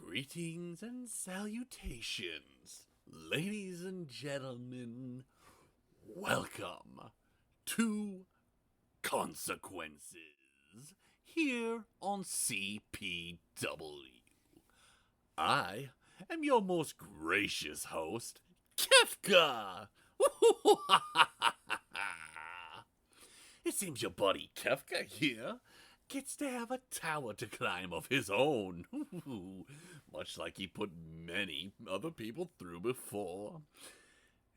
Greetings and salutations, ladies and gentlemen. Welcome to Consequences here on CPW. I am your most gracious host, Kefka. It seems your buddy Kefka here gets to have a tower to climb of his own, much like he put many other people through before.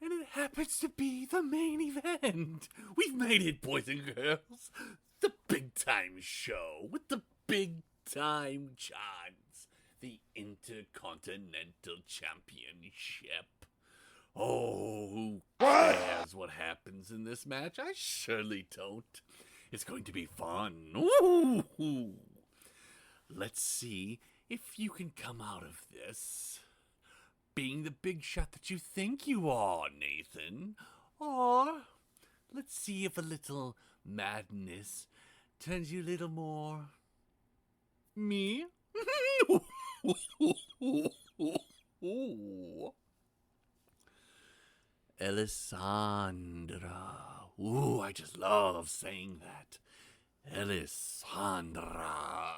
And it happens to be the main event. We've made it, boys and girls. The big time show with the big time chance. The Intercontinental Championship. Oh, who cares what happens in this match? I surely don't. It's going to be fun. Ooh. Let's see if you can come out of this being the big shot that you think you are, Nathan. Or let's see if a little madness turns you a little more me. Alessandra. Ooh, I just love saying that. Alessandra.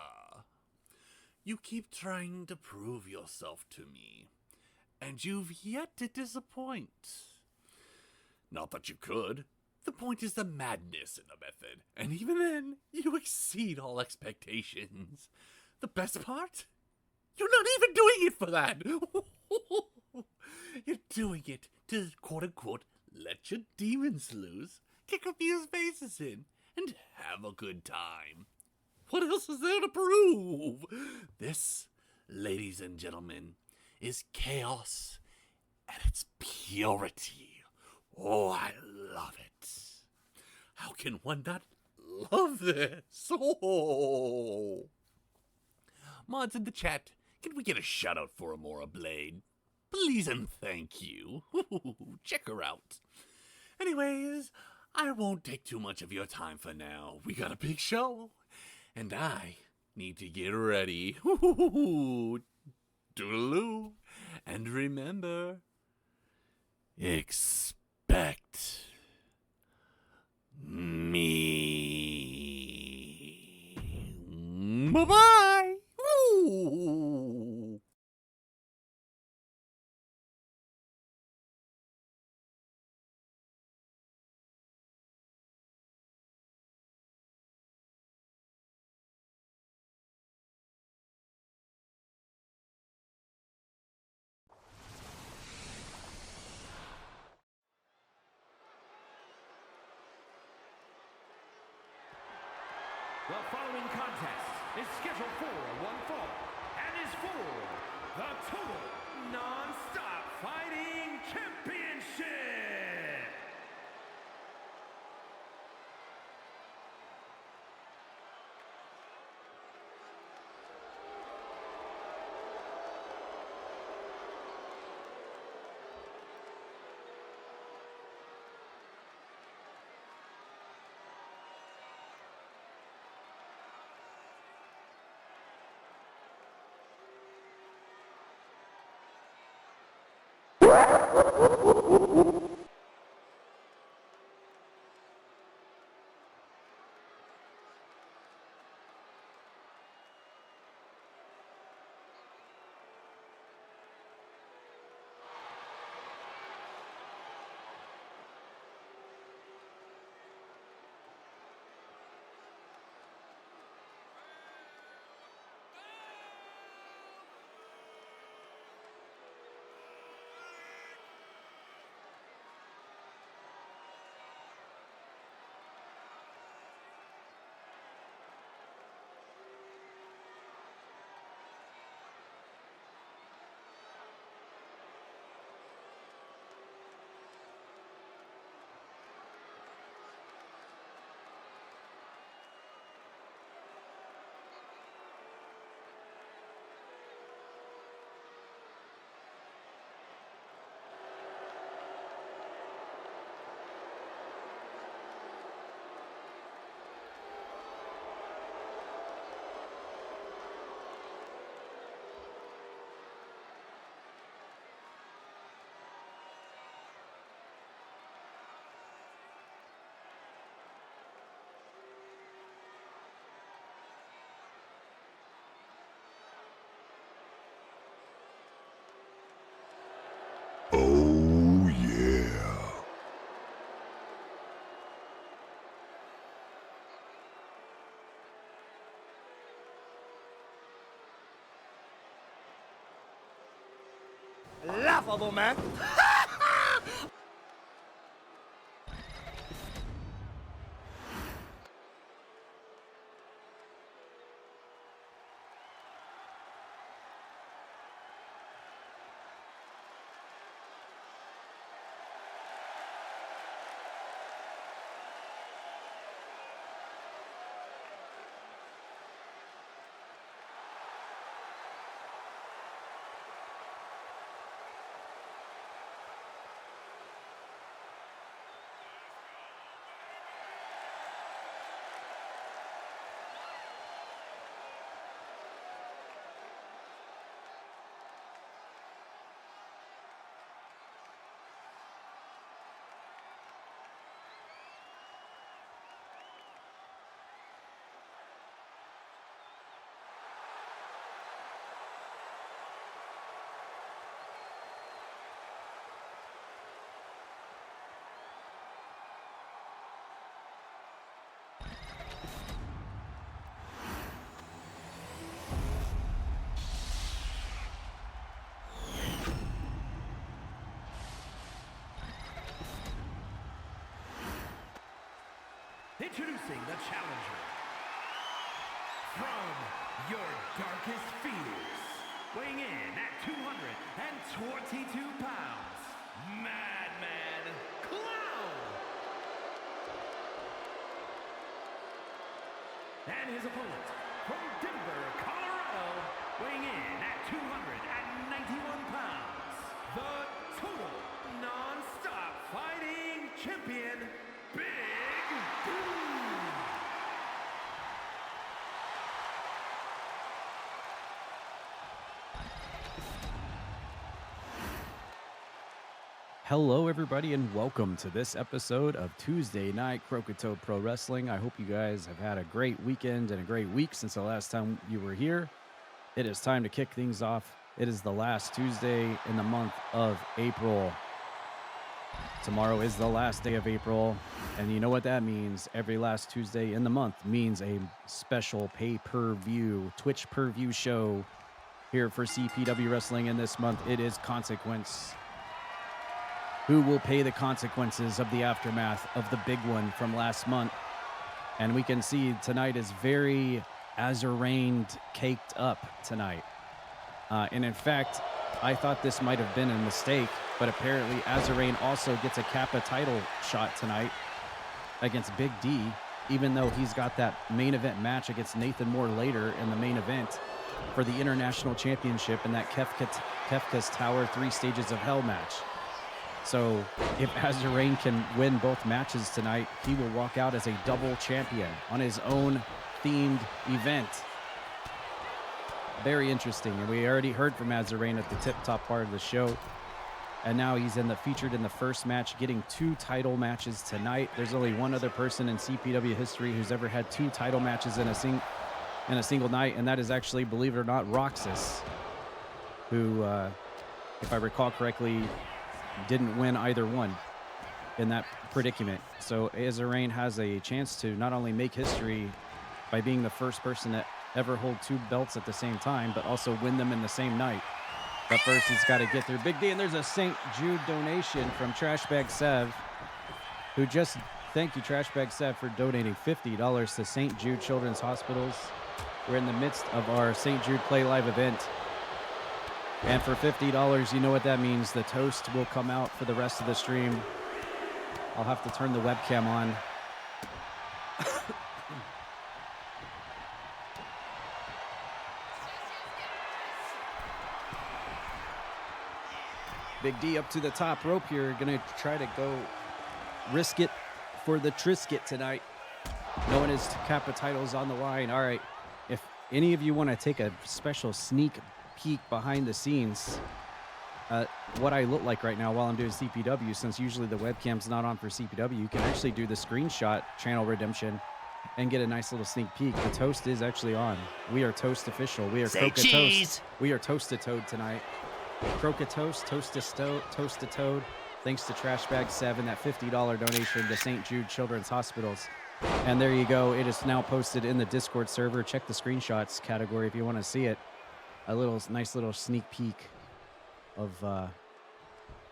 You keep trying to prove yourself to me, and you've yet to disappoint. Not that you could. The point is the madness in the method, and even then, you exceed all expectations. The best part? You're not even doing it for that. You're doing it to, quote-unquote, let your demons loose, kick a few faces in, and have a good time. What else is there to prove? This, ladies and gentlemen, is chaos at its purity. Oh, I love it. How can one not love this? Oh. Mods in the chat, can we get a shout out for Amora Blade? Please and thank you. Check her out. Anyways, I won't take too much of your time for now. We got a big show, and I need to get ready. Toodaloo. And remember, expect me. Bye-bye. Woo. The following contest is scheduled for one fall and is for the Total Non-Stop Fighting Championship. laughable, man. Introducing the challenger. From your darkest fears, weighing in at 222 pounds, Madman Clown. And his opponent, from Denver, Colorado, weighing in at 291 pounds, the total non-stop fighting champion, Big D. Hello, everybody, and welcome to this episode of Tuesday Night Croakitoad Pro Wrestling. I hope you guys have had a great weekend and a great week since the last time you were here. It is time to kick things off. It is the last Tuesday in the month of April. Tomorrow is the last day of April, and you know what that means. Every last Tuesday in the month means a special pay-per-view, Twitch per-view show here for CPW Wrestling. And this month it is Consequence. Who will pay the consequences of the aftermath of the big one from last month? And we can see tonight is very AzurRayne caked up tonight. And in fact, I thought this might have been a mistake, but apparently AzurRayne also gets a Kappa title shot tonight against Big D, even though he's got that main event match against Nathan Moore later in the main event for the International Championship in that Kefka's Tower 3 Stages of Hell match. So if AzurRayne can win both matches tonight, he will walk out as a double champion on his own themed event. Very interesting. And we already heard from AzurRayne at the tip-top part of the show. And now he's featured in the first match, getting 2 title matches tonight. There's only one other person in CPW history who's ever had 2 title matches in a single night, and that is actually, believe it or not, Roxas, who, if I recall correctly, didn't win either one in that predicament. So AzurRayne has a chance to not only make history by being the first person to ever hold 2 belts at the same time, but also win them in the same night. But first, he's got to get through Big D, and there's a St. Jude donation from Trashbag Sev, who just, thank you, Trashbag Sev, for donating $50 to St. Jude Children's Hospitals. We're in the midst of our St. Jude Play Live event. And for $50, you know what that means. The toast will come out for the rest of the stream. I'll have to turn the webcam on. Big D up to the top rope here. Gonna try to go risk it for the Trisket tonight. Knowing his Kappa title's on the line. All right, if any of you want to take a special sneak peek behind the scenes, what I look like right now while I'm doing CPW, since usually the webcam's not on for CPW, you can actually do the screenshot channel redemption and get a nice little sneak peek. The toast is actually on. We are toast official. We are Croakitoad. We are Toasted Toad tonight. Croakitoad, Toasted Toad. Thanks to Trashbag 7, that $50 donation to St. Jude Children's Hospitals. And there you go. It is now posted in the Discord server. Check the screenshots category if you want to see it. A nice little sneak peek of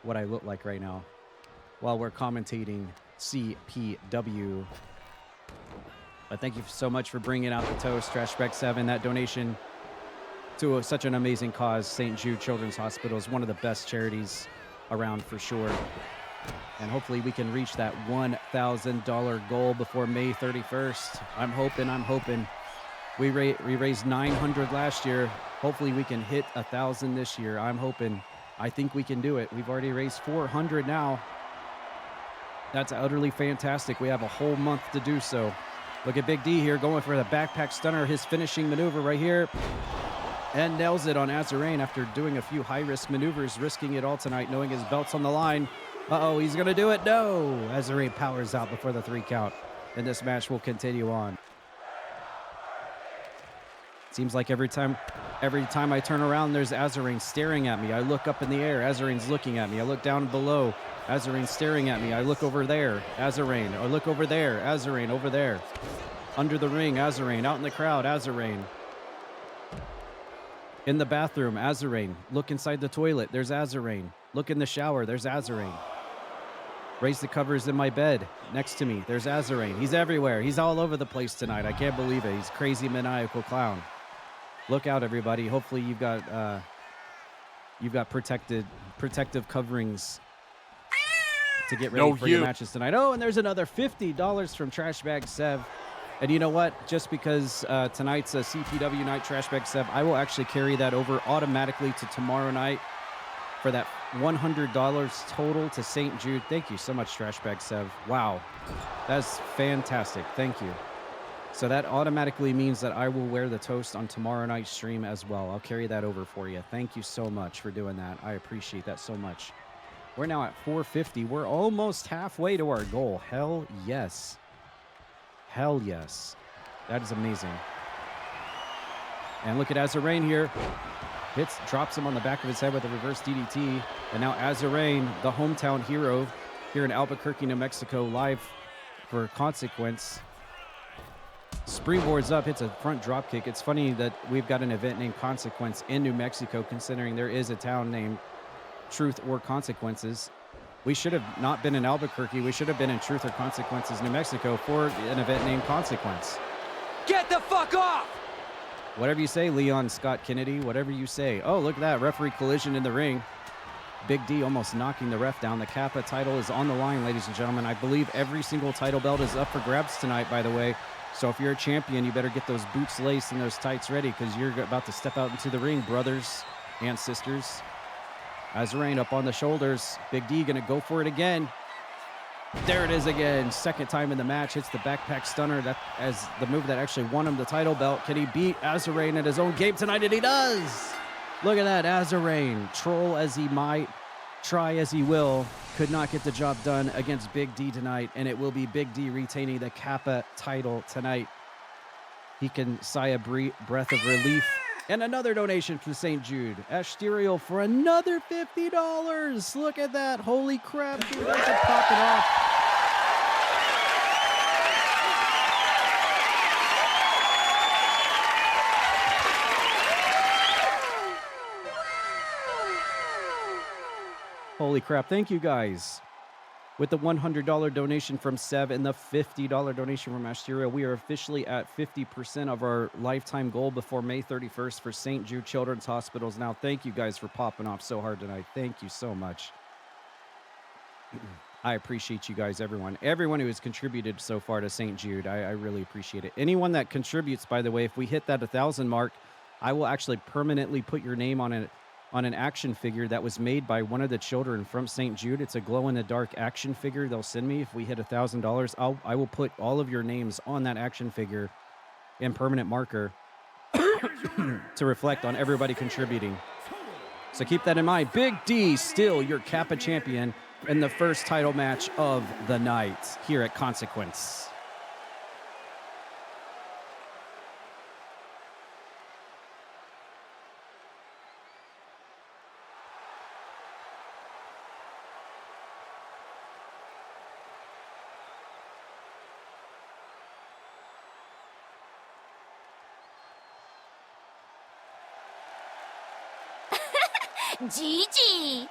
what I look like right now while we're commentating CPW. But thank you so much for bringing out the toast, Trashback 7. That donation to such an amazing cause. St. Jude Children's Hospital is one of the best charities around for sure. And hopefully we can reach that $1,000 goal before May 31st. I'm hoping. We raised $900 last year. Hopefully we can hit $1,000 this year. I'm hoping. I think we can do it. We've already raised $400 now. That's utterly fantastic. We have a whole month to do so. Look at Big D here going for the backpack stunner, his finishing maneuver right here. And nails it on AzurRayne after doing a few high-risk maneuvers, risking it all tonight, knowing his belt's on the line. Uh-oh, he's going to do it. No! AzurRayne powers out before the 3 count. And this match will continue on. Seems like every time I turn around, there's AzurRayne staring at me. I look up in the air. AzurRayne's looking at me. I look down below. AzurRayne staring at me. I look over there. AzurRayne. I look over there. AzurRayne over there. Under the ring, AzurRayne. Out in the crowd, AzurRayne. In the bathroom, AzurRayne. Look inside the toilet. There's AzurRayne. Look in the shower. There's AzurRayne. Raise the covers in my bed next to me. There's AzurRayne. He's everywhere. He's all over the place tonight. I can't believe it. He's crazy maniacal clown. Look out, everybody. Hopefully you've got protective coverings to get ready for your matches tonight. Oh, and there's another $50 from Trashbag Sev. And you know what? Just because tonight's a CPW night, Trashbag Sev, I will actually carry that over automatically to tomorrow night for that $100 total to St. Jude. Thank you so much, Trashbag Sev. Wow. That's fantastic. Thank you. So that automatically means that I will wear the toast on tomorrow night's stream as well. I'll carry that over for you. Thank you so much for doing that. I appreciate that so much. We're now at 450. We're almost halfway to our goal. Hell yes. Hell yes. That is amazing. And look at AzurRayne here. Drops him on the back of his head with a reverse DDT. And now AzurRayne, the hometown hero here in Albuquerque, New Mexico, live for Consequence. Springboards up, hits a front drop kick. It's funny that we've got an event named Consequence in New Mexico, considering there is a town named Truth or Consequences. We should have not been in Albuquerque. We should have been in Truth or Consequences, New Mexico, for an event named Consequence. Get the fuck off! Whatever you say, Leon Scott Kennedy, whatever you say. Oh, look at that. Referee collision in the ring. Big D almost knocking the ref down. The Kappa title is on the line, ladies and gentlemen. I believe every single title belt is up for grabs tonight, by the way. So if you're a champion, you better get those boots laced and those tights ready, because you're about to step out into the ring, brothers and sisters. AzurRayne up on the shoulders. Big D gonna go for it again. There it is again. Second time in the match. Hits the backpack stunner. That as the move that actually won him the title belt. Can he beat AzurRayne at his own game tonight? And he does. Look at that. AzurRayne, troll as he might, try as he will, could not get the job done against Big D tonight, and it will be Big D retaining the Kappa title tonight. He can sigh a breath of relief. And another donation from St. Jude. Asterial for another $50. Look at that. Holy crap, dude. That's a popping off. Holy crap. Thank you, guys. With the $100 donation from Sev and the $50 donation from Asterial, we are officially at 50% of our lifetime goal before May 31st for St. Jude Children's Hospitals. Now, thank you guys for popping off so hard tonight. Thank you so much. I appreciate you guys, everyone who has contributed so far to St. Jude. I really appreciate it. Anyone that contributes, by the way, if we hit that 1,000 mark, I will actually permanently put your name on an action figure that was made by one of the children from St. Jude. It's a glow-in-the-dark action figure they'll send me if we hit $1,000. I will put all of your names on that action figure in permanent marker to reflect on everybody contributing. So keep that in mind. Big D, still your Kappa champion in the first title match of the night here at Consequence. Gigi!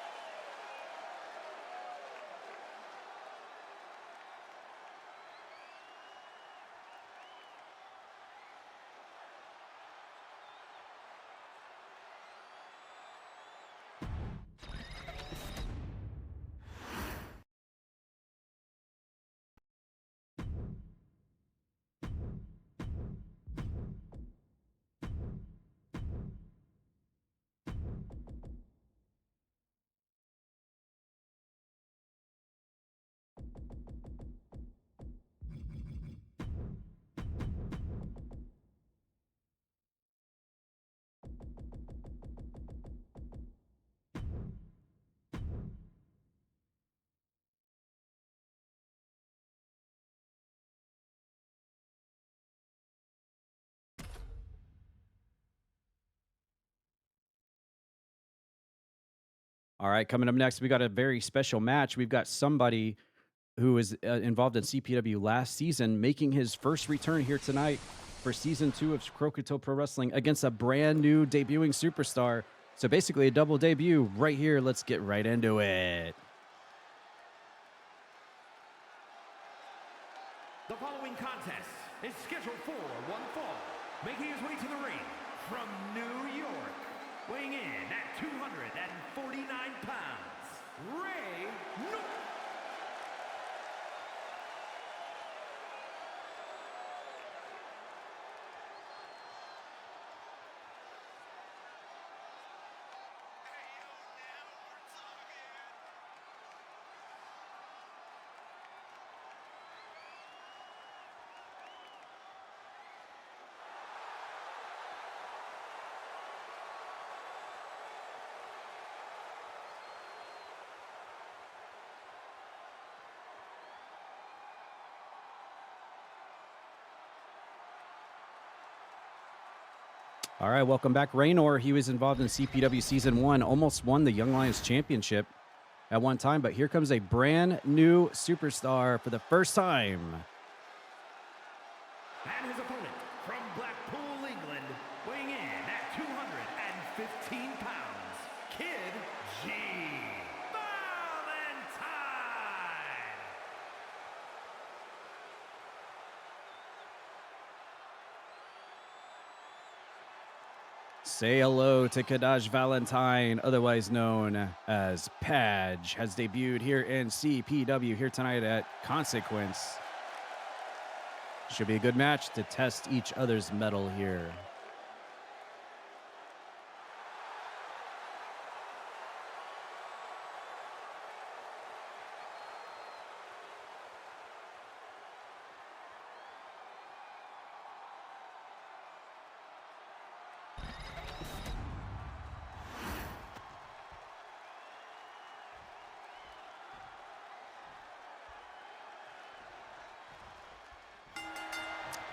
All right, coming up next, we got a very special match. We've got somebody who was involved in CPW last season, making his first return here tonight for Season 2 of Croakitoad Pro Wrestling against a brand new debuting superstar. So basically a double debut right here. Let's get right into it. The following contest is scheduled for one fall. Making his way to the ring from New York, weighing in at 249 pounds, Ray North. All right, welcome back. Raynor, he was involved in CPW Season 1, almost won the Young Lions Championship at one time, but here comes a brand new superstar for the first time. And his opponent from Blackpool, England, weighing in at 215 pounds, Kid G. Valentine! Say hello to Kadaj Valentine, otherwise known as Padge, has debuted here in CPW here tonight at Consequence. Should be a good match to test each other's mettle here.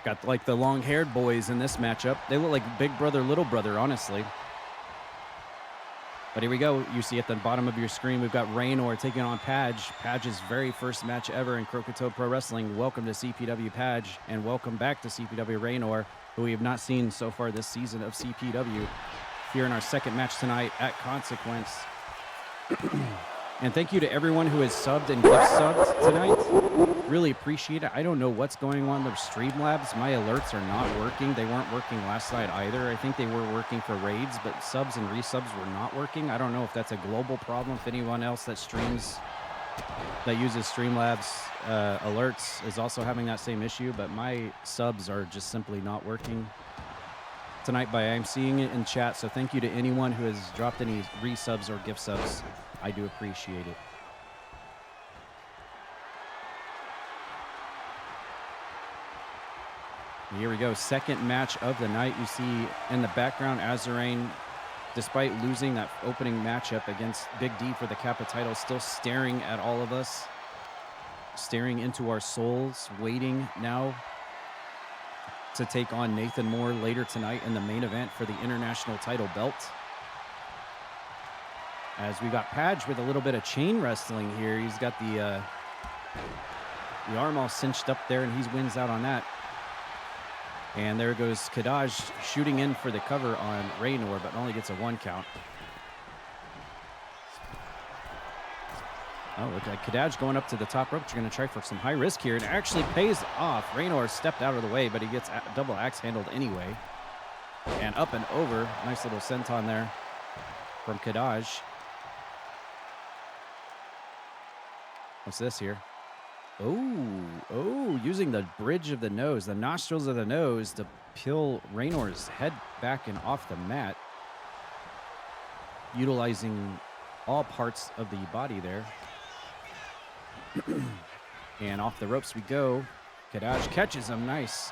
Got like the long-haired boys in this matchup. They look like big brother, little brother, honestly. But here we go. You see at the bottom of your screen, we've got Raynor taking on Padge. Padge's very first match ever in Croakitoad Pro Wrestling. Welcome to CPW, Padge, and welcome back to CPW Raynor, who we have not seen so far this season of CPW. Here in our second match tonight at Consequence. And thank you to everyone who has subbed and gift subbed tonight. Really appreciate it. I don't know what's going on with Streamlabs. My alerts are not working. They weren't working last night either. I think they were working for raids, but subs and resubs were not working. I don't know if that's a global problem. If anyone else that streams, that uses Streamlabs alerts is also having that same issue, but my subs are just simply not working tonight. I'm seeing it in chat, so thank you to anyone who has dropped any resubs or gift subs. I do appreciate it. Here we go, second match of the night. You see in the background, AzurRayne, despite losing that opening matchup against Big D for the Kappa title, still staring at all of us, staring into our souls, waiting now to take on Nathan Moore later tonight in the main event for the international title belt. As we got Padge with a little bit of chain wrestling here. He's got the arm all cinched up there, and he wins out on that. And there goes Kadaj shooting in for the cover on Raynor, but only gets a 1 count. Oh, look like Kadaj going up to the top rope. You're going to try for some high risk here, and it actually pays off. Raynor stepped out of the way, but he gets double axe handled anyway. And up and over. Nice little senton there from Kadaj. What's this here? Oh, using the bridge of the nose, the nostrils of the nose to peel Raynor's head back and off the mat. Utilizing all parts of the body there. And off the ropes we go. Kadaj catches him, nice.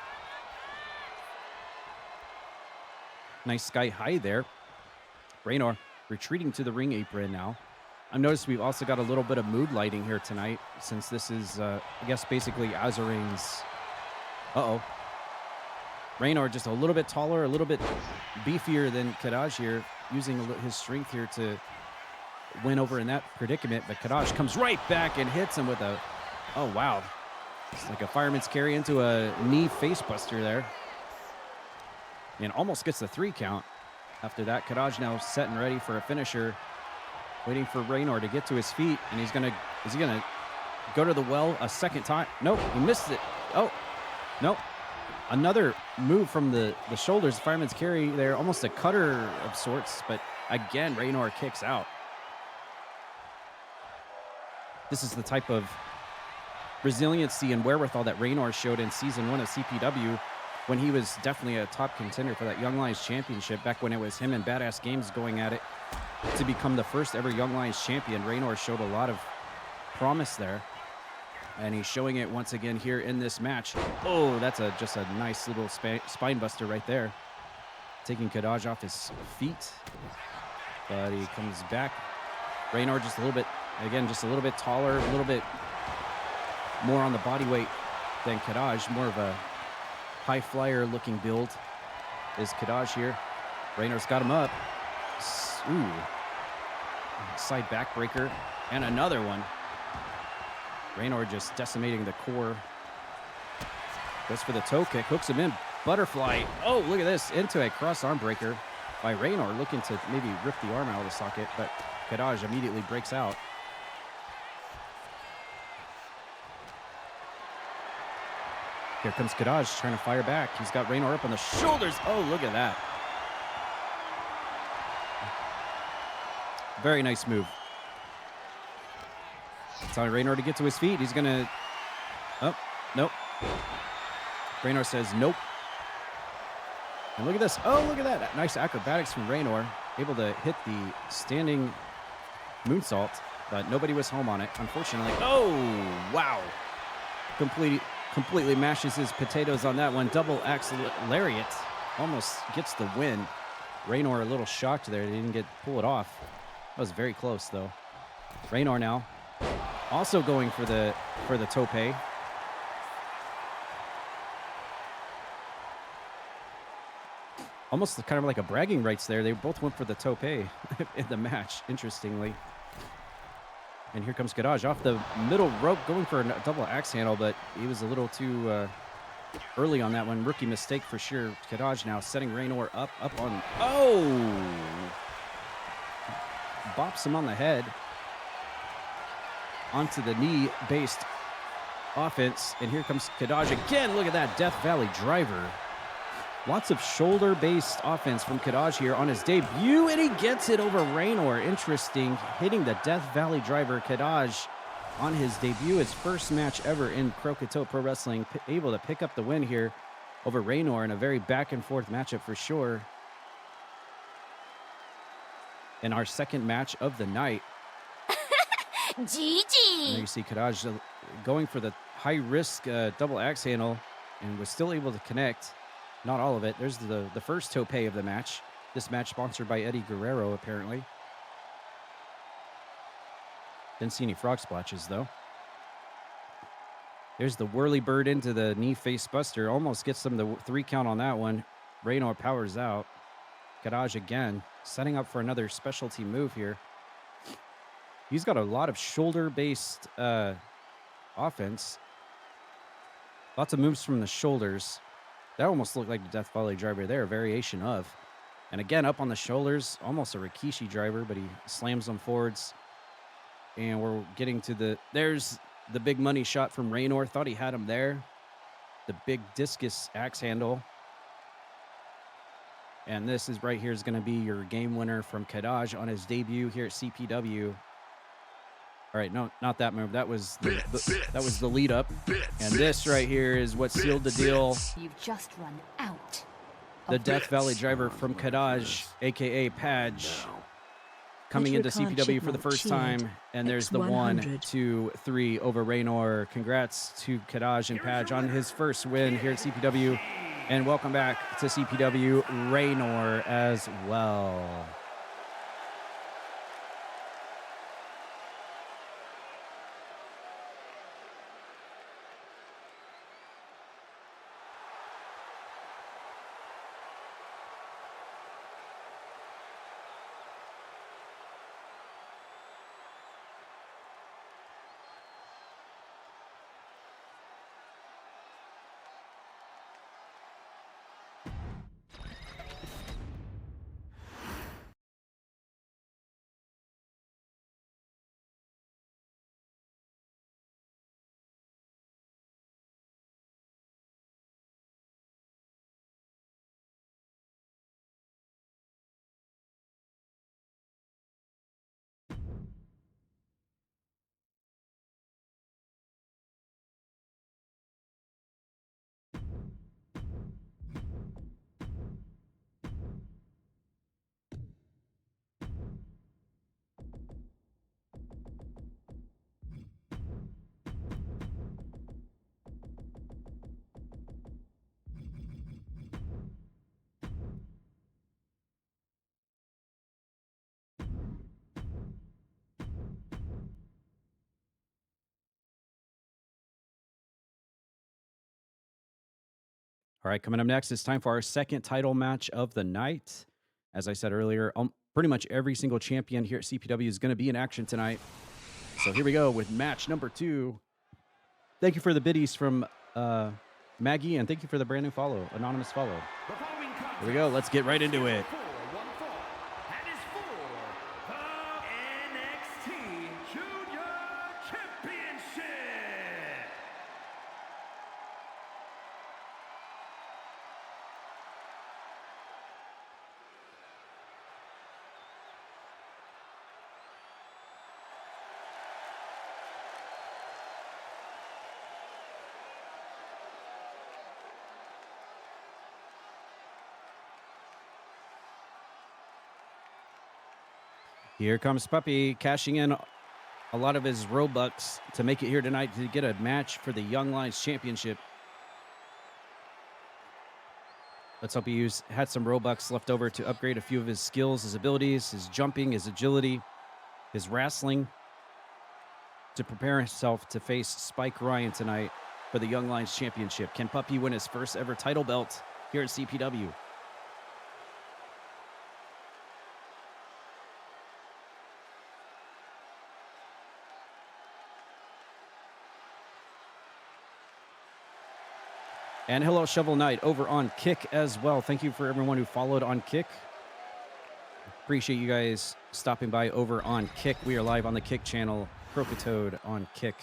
Nice sky high there. Raynor retreating to the ring apron now. I've noticed we've also got a little bit of mood lighting here tonight, since this is, I guess, basically AzurRayne's. Raynor just a little bit taller, a little bit beefier than Kadaj here, using his strength here to win over in that predicament, but Kadash comes right back and hits him with a, oh wow. It's like a fireman's carry into a knee face buster there. And almost gets the 3 count. After that, Kadash now set and ready for a finisher. Waiting for Raynor to get to his feet. And is he gonna go to the well a second time? Nope, he missed it. Oh, nope. Another move from the shoulders, fireman's carry there. Almost a cutter of sorts, but again, Raynor kicks out. This is the type of resiliency and wherewithal that Raynor showed in Season 1 of CPW when he was definitely a top contender for that Young Lions Championship back when it was him and Badass Games going at it to become the first ever Young Lions champion. Raynor showed a lot of promise there, and he's showing it once again here in this match. Oh, that's just a nice little spine buster right there. Taking Kadash off his feet, but he comes back. Raynor just a little bit, again, just a little bit taller, a little bit more on the body weight than Kadash, more of a high flyer looking build is Kadash here. Raynor's got him up. Ooh. Side backbreaker and another one. Raynor just decimating the core. Goes for the toe kick, hooks him in. Butterfly. Oh, look at this. Into a cross arm breaker by Raynor, looking to maybe rip the arm out of the socket, but Kadash immediately breaks out. Here comes Kadash trying to fire back. He's got Raynor up on the shoulders. Oh, look at that. Very nice move. Telling Raynor to get to his feet. He's going to... Oh, nope. Raynor says nope. And look at this. Oh, look at that. Nice acrobatics from Raynor. Able to hit the standing moonsault, but nobody was home on it, unfortunately. Oh, wow. Completely mashes his potatoes on that one. Double axe lariat. Almost gets the win. Raynor a little shocked there. He didn't pull it off. That was very close, though. Raynor now also going for the tope. Almost kind of like a bragging rights there. They both went for the tope in the match, interestingly. And here comes Kadash off the middle rope, going for a double axe handle, but he was a little too early on that one. Rookie mistake for sure. Kadash now setting Raynor up on... Oh! Bops him on the head. Onto the knee-based offense. And here comes Kadash again. Look at that Death Valley driver. Lots of shoulder-based offense from Kadash here on his debut, and he gets it over Raynor. Interesting, hitting the Death Valley driver. Kadash on his debut, his first match ever in Croakitoad Pro Wrestling, able to pick up the win here over Raynor in a very back-and-forth matchup for sure. In our second match of the night. GG! There you see Kadash going for the high-risk double axe handle and was still able to connect. Not all of it. There's the first tope of the match. This match sponsored by Eddie Guerrero, apparently. Didn't see any frog splashes, though. There's the whirly bird into the knee face buster. Almost gets them the 3 count on that one. Raynor powers out. Kadash again, setting up for another specialty move here. He's got a lot of shoulder-based offense. Lots of moves from the shoulders. That almost looked like the Death Valley driver there, a variation of. And again, up on the shoulders, almost a Rikishi driver, but he slams them forwards. And we're getting to there's the big money shot from Raynor. Thought he had him there. The big discus axe handle. And this is right here is going to be your game winner from Kadash on his debut here at CPW. All right, no, not that move. That was the lead up. And this right here is what sealed the deal. You've just run out. The Death Valley driver from Kadash, a.k.a. Padge, coming into CPW for the first time. And there's the 1, 2, 3 over Raynor. Congrats to Kadash and Padge on his first win here at CPW. And welcome back to CPW, Raynor, as well. All right, coming up next, it's time for our second title match of the night. As I said earlier, pretty much every single champion here at CPW is going to be in action tonight. So here we go with match number 2. Thank you for the biddies from Maggie, and thank you for the brand new follow, anonymous follow. Here we go. Let's get right into it. Here comes Puppy, cashing in a lot of his Robux to make it here tonight to get a match for the Young Lions Championship. Let's hope he had some Robux left over to upgrade a few of his skills, his abilities, his jumping, his agility, his wrestling, to prepare himself to face Spike Ryan tonight for the Young Lions Championship. Can Puppy win his first ever title belt here at CPW? And hello, Shovel Knight, over on Kick as well. Thank you for everyone who followed on Kick. Appreciate you guys stopping by over on Kick. We are live on the Kick channel, Croakitoad on Kick,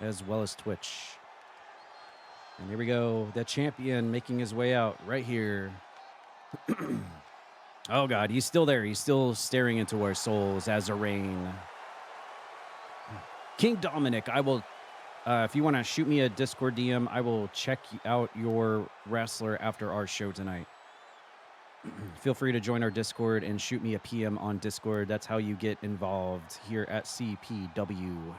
as well as Twitch. And here we go, the champion making his way out right here. Oh, God, he's still there. He's still staring into our souls, AzurRayne. King Dominic, I will... if you want to shoot me a Discord DM, I will check out your wrestler after our show tonight. Feel free to join our Discord and shoot me a PM on Discord. That's how you get involved here at CPW.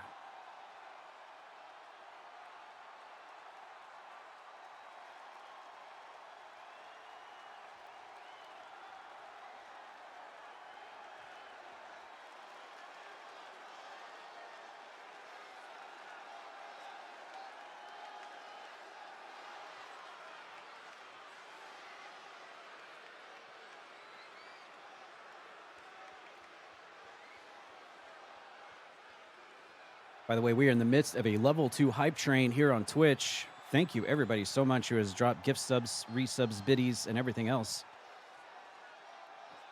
By the way, we are in the midst of a level 2 hype train here on Twitch. Thank you, everybody, so much who has dropped gift subs, resubs, biddies, and everything else.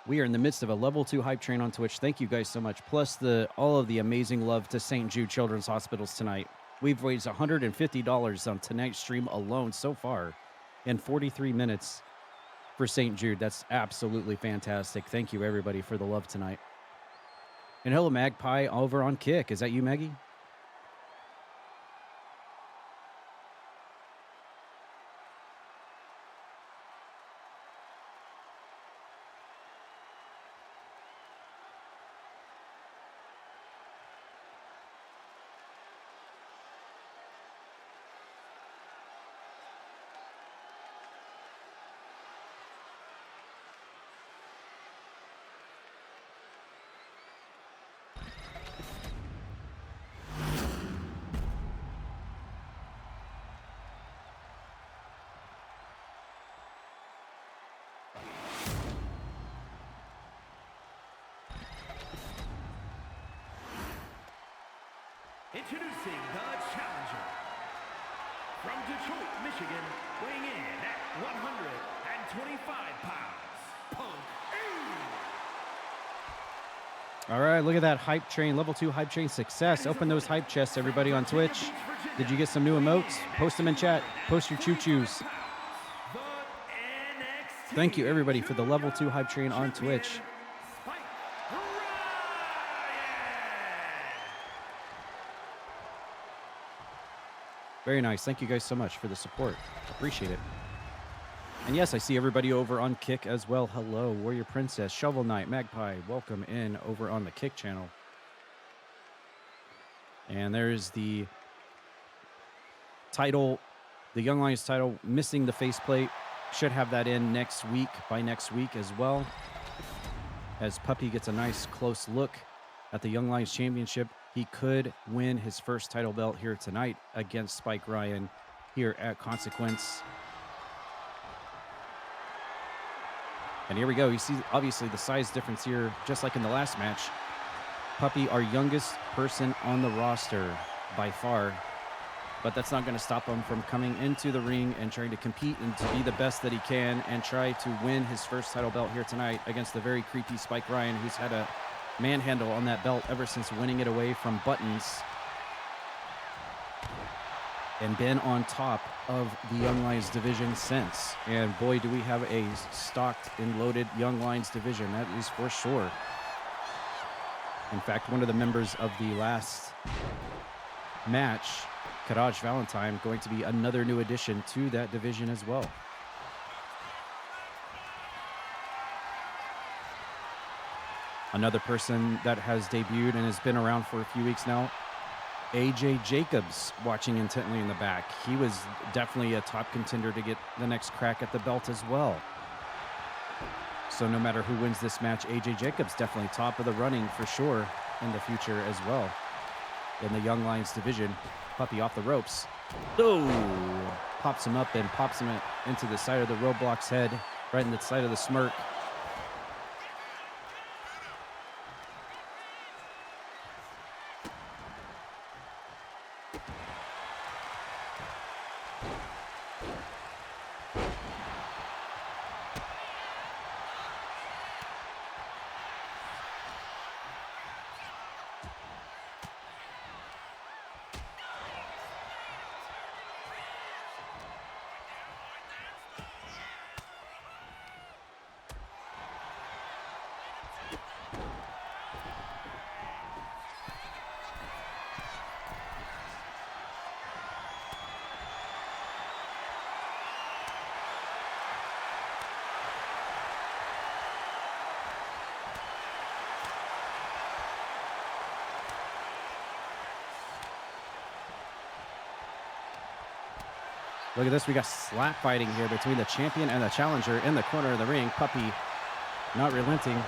We are in the midst of a level 2 hype train on Twitch. Thank you guys so much. Plus all of the amazing love to St. Jude Children's Hospitals tonight. We've raised $150 on tonight's stream alone so far in 43 minutes for St. Jude. That's absolutely fantastic. Thank you, everybody, for the love tonight. And hello, Magpie, over on Kick. Is that you, Maggie? Introducing the challenger. From Detroit, Michigan, weighing in at 125 pounds, Punk E! All right, look at that hype train, level 2 hype train success. Open those hype chests, everybody on Twitch. Did you get some new emotes? Post them in chat. Post your choo-choos. Thank you, everybody, for the level 2 hype train on Twitch. Very nice. Thank you guys so much for the support. Appreciate it. And yes, I see everybody over on Kick as well. Hello, Warrior Princess, Shovel Knight, Magpie. Welcome in over on the Kick channel. And there's the title, the Young Lions title, missing the faceplate. Should have that in next week, by next week as well. As Puppy gets a nice close look at the Young Lions Championship. He could win his first title belt here tonight against Spike Ryan here at Consequence. And here we go. You see, obviously, the size difference here, just like in the last match. Puppy, our youngest person on the roster by far. But that's not going to stop him from coming into the ring and trying to compete and to be the best that he can and try to win his first title belt here tonight against the very creepy Spike Ryan, who's had a manhandle on that belt ever since winning it away from Buttons and been on top of the Young Lions division since. And boy, do we have a stocked and loaded Young Lions division. That is for sure. In fact, one of the members of the last match, Karaj Valentine, going to be another new addition to that division as well. Another person that has debuted and has been around for a few weeks now, AJ Jacobs, watching intently in the back. He was definitely a top contender to get the next crack at the belt as well. So no matter who wins this match, AJ Jacobs definitely top of the running for sure in the future as well. In the Young Lions division, Puppy off the ropes. Oh, pops him up and pops him into the side of the roadblock's head, right in the side of the smirk. Look at this. We got slap fighting here between the champion and the challenger in the corner of the ring. Puppy not relenting,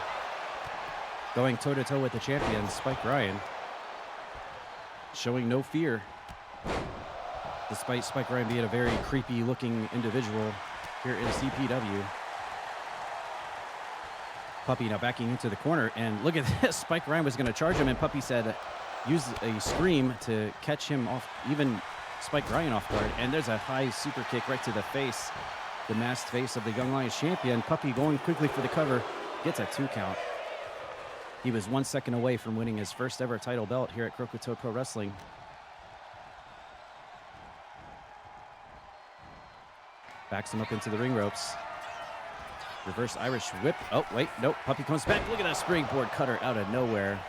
going toe-to-toe with the champion, Spike Ryan, showing no fear, despite Spike Ryan being a very creepy-looking individual here in CPW. Puppy now backing into the corner, and look at this. Spike Ryan was going to charge him, and Puppy said, use a scream to catch him off, even Spike Ryan off guard, and there's a high super kick right to the face, the masked face of the Young Lions champion. Puppy going quickly for the cover, gets a 2 count. He was 1 second away from winning his first ever title belt here at Croakitoad Pro Wrestling. Backs him up into the ring ropes. Reverse Irish whip. Oh, wait, nope. Puppy comes back. Look at that springboard cutter out of nowhere.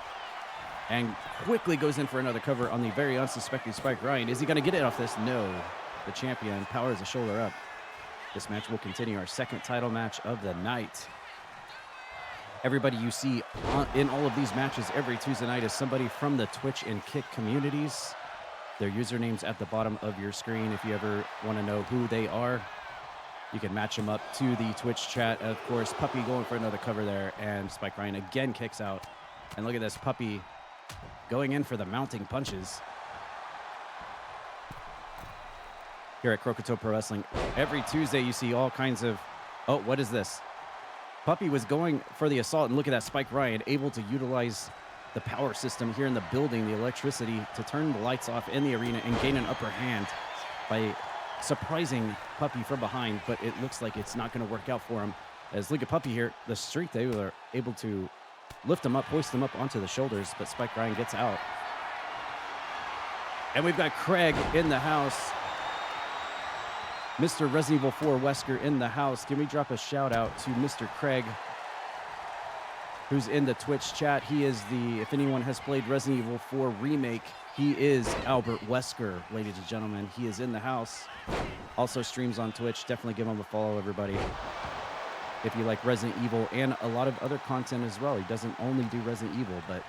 And quickly goes in for another cover on the very unsuspecting Spike Ryan. Is he going to get it off this? No. The champion powers a shoulder up. This match will continue, our second title match of the night. Everybody you see in all of these matches every Tuesday night is somebody from the Twitch and Kick communities. Their usernames at the bottom of your screen. If you ever want to know who they are, you can match them up to the Twitch chat. Of course, Puppy going for another cover there, and Spike Ryan again kicks out. And look at this, Puppy going in for the mounting punches. Here at Croakitoad Pro Wrestling, every Tuesday you see all kinds of... Oh, what is this? Puppy was going for the assault, and look at that, Spike Ryan able to utilize the power system here in the building, the electricity, to turn the lights off in the arena and gain an upper hand by surprising Puppy from behind, but it looks like it's not going to work out for him. As look at Puppy here, the streak, they were able to lift him up, hoist him up onto the shoulders, but Spike Ryan gets out. And we've got Craig in the house. Mr. Resident Evil 4 Wesker in the house. Can we drop a shout out to Mr. Craig, who's in the Twitch chat? He is the, if anyone has played Resident Evil 4 Remake, he is Albert Wesker, ladies and gentlemen. He is in the house. Also streams on Twitch. Definitely give him a follow, everybody, if you like Resident Evil and a lot of other content as well. He doesn't only do Resident Evil, but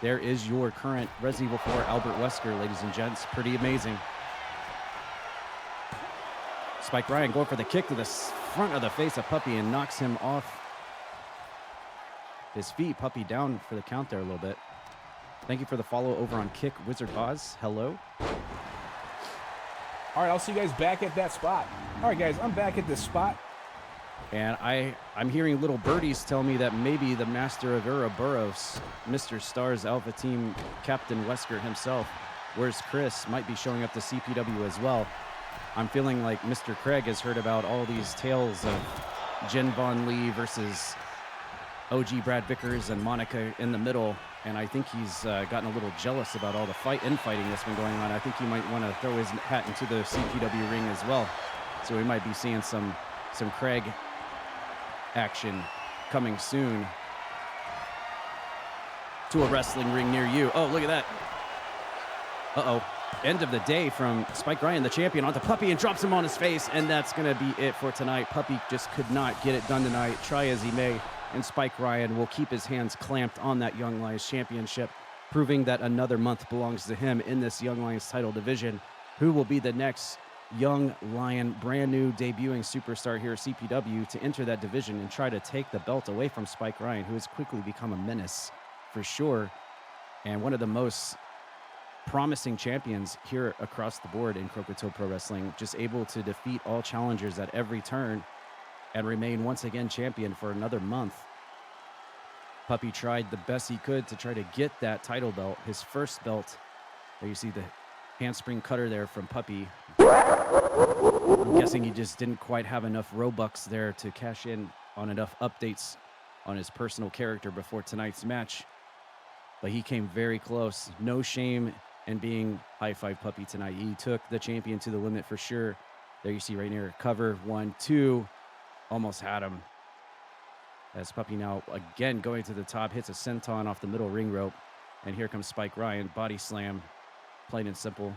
there is your current Resident Evil 4 Albert Wesker, ladies and gents. Pretty amazing. Spike Ryan going for the kick to the front of the face of Puppy and knocks him off his feet. Puppy down for the count there a little bit. Thank you for the follow over on Kick Wizard Boz. Hello. All right, I'll see you guys back at that spot. All right, guys, I'm back at this spot. And I'm hearing little birdies tell me that maybe the master of Ouroboros, Mr. Stars Alpha Team Captain Wesker himself, where's Chris, might be showing up to CPW as well. I'm feeling like Mr. Craig has heard about all these tales of Jen Von Lee versus OG Brad Vickers and Monica in the middle, and I think he's gotten a little jealous about all the infighting that's been going on. I think he might want to throw his hat into the CPW ring as well. So we might be seeing some Craig action coming soon to a wrestling ring near you. Oh, look at that. Uh-oh. End of the day from Spike Ryan, the champion, onto Puppy and drops him on his face, and that's going to be it for tonight. Puppy just could not get it done tonight, try as he may, and Spike Ryan will keep his hands clamped on that Young Lions championship, proving that another month belongs to him in this Young Lions title division. Who will be the next Young Lion, brand new debuting superstar here at CPW to enter that division and try to take the belt away from Spike Ryan, who has quickly become a menace for sure, and one of the most promising champions here across the board in Croakitoad Pro Wrestling, just able to defeat all challengers at every turn and remain once again champion for another month. Puppy tried the best he could to try to get that title belt, his first belt. There you see the handspring cutter there from Puppy. I'm guessing he just didn't quite have enough Robux there to cash in on enough updates on his personal character before tonight's match. But he came very close. No shame in being high five Puppy tonight. He took the champion to the limit for sure. There you see right near cover 1, 2. Almost had him. As Puppy now again going to the top, hits a senton off the middle ring rope. And here comes Spike Ryan, body slam, plain and simple.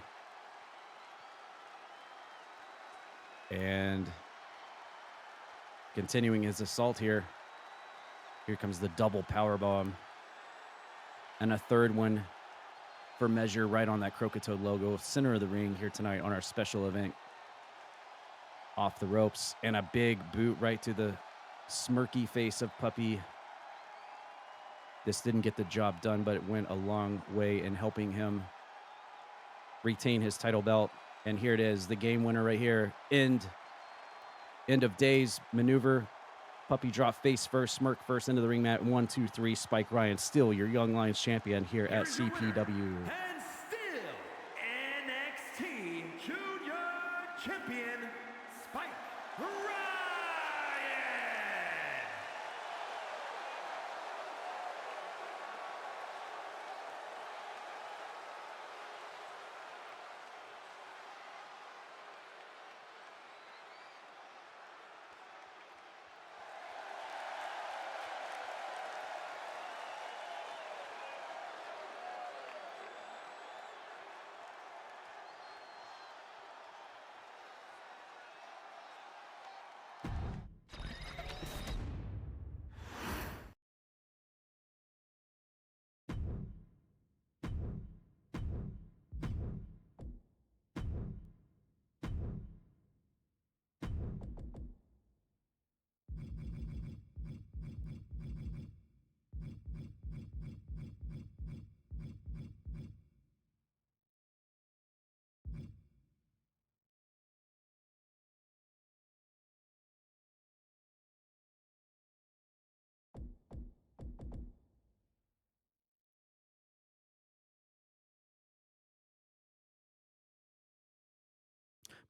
And continuing his assault here. Here comes the double power bomb. And a third one for measure right on that Croakitoad logo, center of the ring here tonight on our special event. Off the ropes, and a big boot right to the smirky face of Puppy. This didn't get the job done, but it went a long way in helping him retain his title belt. And here it is, the game winner right here. End of days maneuver. Puppy drop face first, smirk first into the ring mat. 1, 2, 3. Spike Ryan, still your Young Lions champion here at CPW. And still NXT Junior Champion Spike Ryan.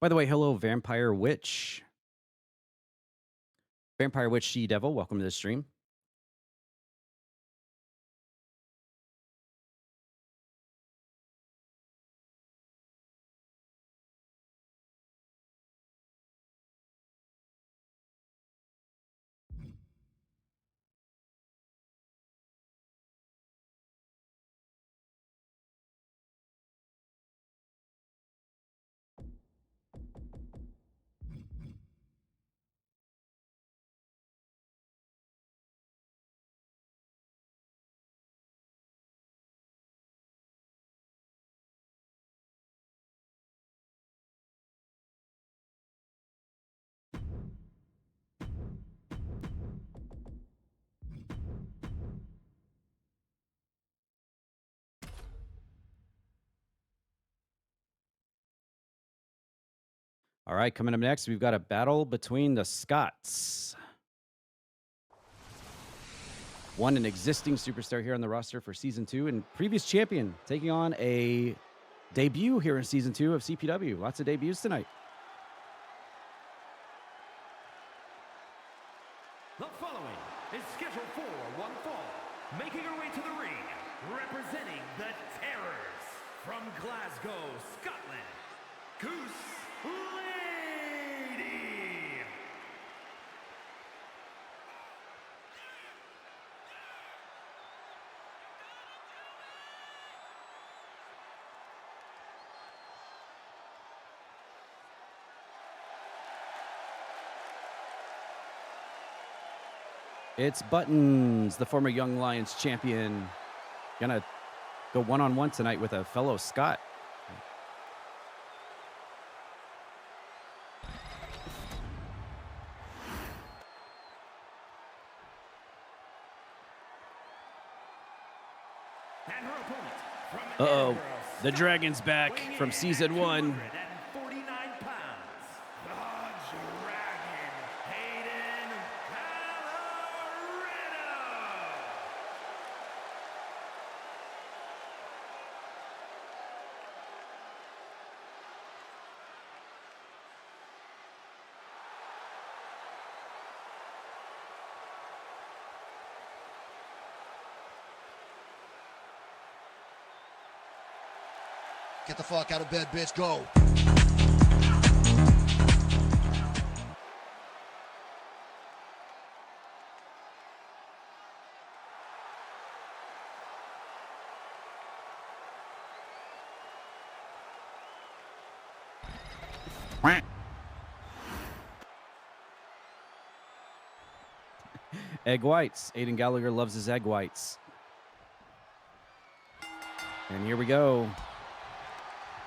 By the way, hello, Vampire Witch. Vampire Witch She-Devil, welcome to the stream. All right, coming up next, we've got a battle between the Scots. One, an existing superstar here on the roster for Season 2, and previous champion taking on a debut here in Season 2 of CPW. Lots of debuts tonight. The following is scheduled for one fall, making her way to the ring, representing the Terrors from Glasgow, Scotland, Goose Lady. It's Buttons, the former Young Lions champion, gonna go one-on-one tonight with a fellow Scot. And her opponent from Uh-oh, Edinburgh, the Dragon's back weighing from in Season at 1. 249 pounds, the Dragon, Hayden Colorado. Get the fuck out of bed, bitch. Go. Egg whites. Aiden Gallagher loves his egg whites. And here we go.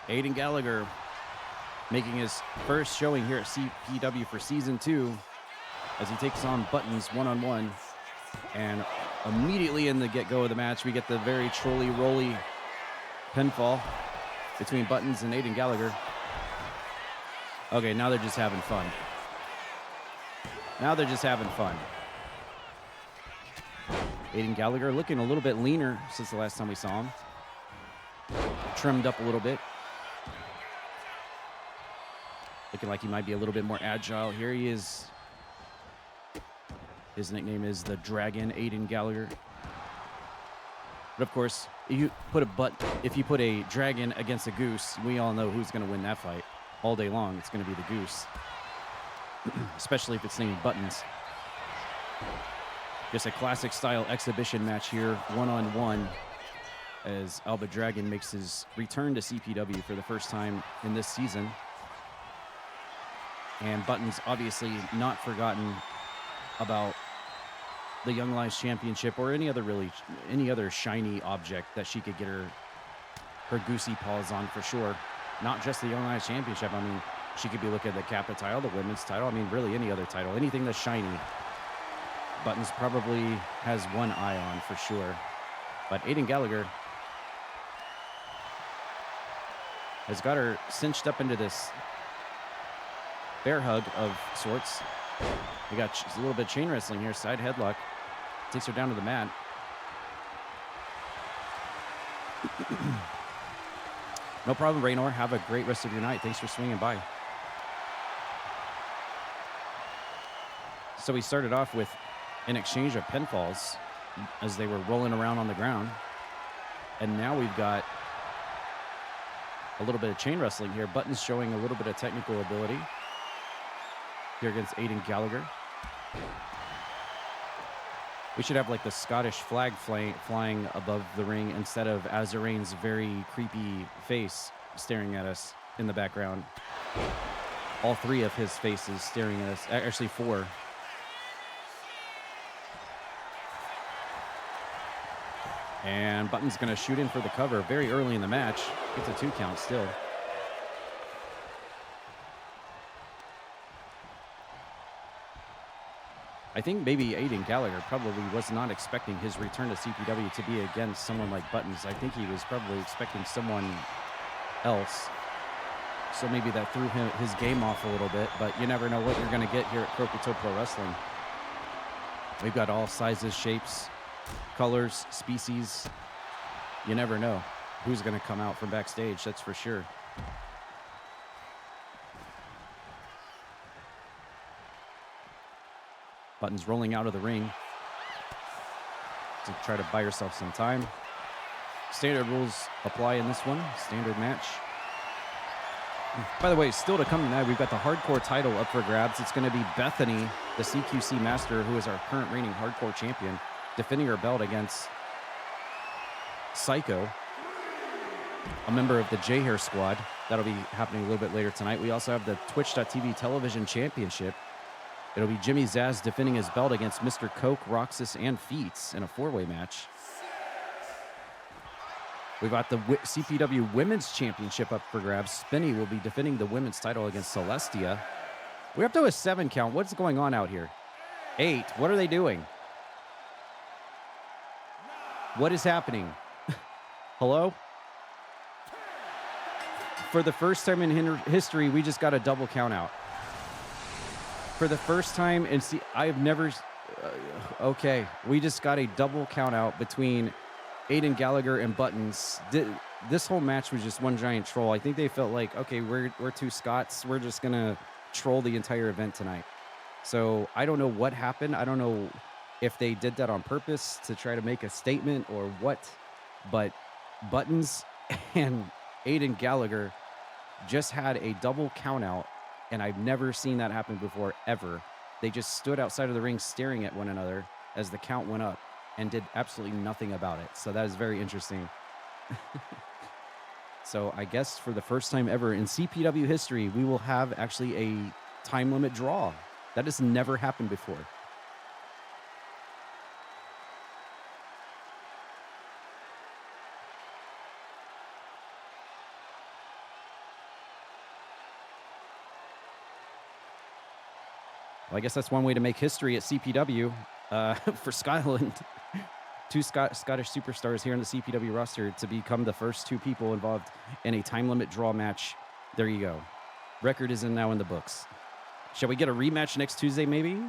Aiden Gallagher making his first showing here at CPW for Season 2 as he takes on Buttons one-on-one. And immediately in the get-go of the match, we get the very trolley-rolly pinfall between Buttons and Aiden Gallagher. Okay, now they're just having fun. Now they're just having fun. Aiden Gallagher looking a little bit leaner since the last time we saw him. Trimmed up a little bit. Looking like he might be a little bit more agile. Here he is. His nickname is the Dragon, Aiden Gallagher. But of course, if you put a dragon against a goose, we all know who's going to win that fight. All day long, it's going to be the goose. Especially if it's named Buttons. Just a classic style exhibition match here, one-on-one, as Alba Dragon makes his return to CPW for the first time in this season. And Buttons obviously not forgotten about the Young Lions Championship or any other shiny object that she could get her goosey paws on for sure. Not just the Young Lions Championship. I mean, she could be looking at the Kappa title, the women's title. I mean, really any other title, anything that's shiny. Buttons probably has one eye on for sure. But Aiden Gallagher has got her cinched up into this bear hug of sorts. We got a little bit of chain wrestling here, side headlock. Takes her down to the mat. No problem, Raynor. Have a great rest of your night. Thanks for swinging by. So we started off with an exchange of pinfalls as they were rolling around on the ground. And now we've got a little bit of chain wrestling here. Buttons showing a little bit of technical ability here against Aiden Gallagher. We should have like the Scottish flag flying above the ring instead of AzurRayne's very creepy face staring at us in the background. All three of his faces staring at us. Actually, four. And Button's going to shoot in for the cover very early in the match. It's a 2 count still. I think maybe Aiden Gallagher probably was not expecting his return to CPW to be against someone like Buttons. I think he was probably expecting someone else. So maybe that threw his game off a little bit, but you never know what you're going to get here at Croakitoad Pro Wrestling. We've got all sizes, shapes, colors, species. You never know who's going to come out from backstage, that's for sure. Button's rolling out of the ring to try to buy herself some time. Standard rules apply in this one. Standard match. By the way, still to come tonight, we've got the hardcore title up for grabs. It's going to be Bethany, the CQC master, who is our current reigning hardcore champion, defending her belt against Syko, a member of the J-Hair squad. That'll be happening a little bit later tonight. We also have the Twitch.tv television championship. It'll be Jimmy Zazz defending his belt against Mr. Coke, Roxas, and Feats in a four-way match. We've got the CPW Women's Championship up for grabs. Spinny will be defending the women's title against Celestia. We're up to a 7 count. What's going on out here? 8. What are they doing? What is happening? Hello? For the first time in history, we just got a double count out. For the first time, and see, I've never... okay, we just got a double count out between Aiden Gallagher and Buttons. This whole match was just one giant troll. I think they felt like, okay, we're two Scots. We're just going to troll the entire event tonight. So I don't know what happened. I don't know if they did that on purpose to try to make a statement or what. But Buttons and Aiden Gallagher just had a double count out, and I've never seen that happen before, ever. They just stood outside of the ring staring at one another as the count went up and did absolutely nothing about it. So that is very interesting. So I guess for the first time ever in CPW history, we will have actually a time limit draw. That has never happened before. Well, I guess that's one way to make history at CPW for Scotland. 2 Scottish superstars here on the CPW roster to become the first 2 people involved in a time limit draw match. There you go. Record is now in the books. Shall we get a rematch next Tuesday, maybe?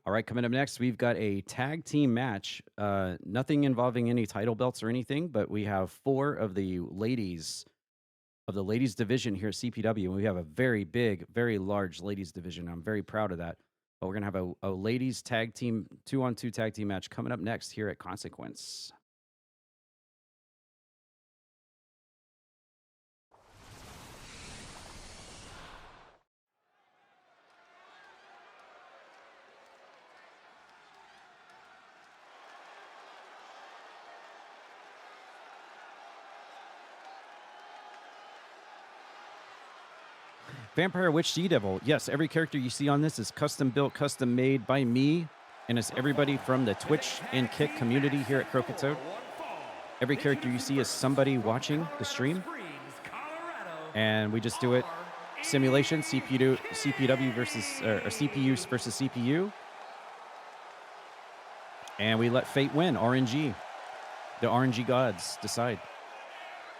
All right, coming up next, we've got a tag team match. Nothing involving any title belts or anything, but we have 4 of the ladies division here at CPW, and we have a very big, very large ladies division. I'm very proud of that. But we're going to have a ladies tag team, 2-on-2 tag team match coming up next here at Consequence. Vampire Witch Sea Devil. Yes, every character you see on this is custom built, custom made by me, and it's everybody from the Twitch and Kick community here at Croakitoad. Every character you see is somebody watching the stream. And we just do it simulation, CPW versus, or CPU versus CPU. And we let fate win, RNG. The RNG gods decide.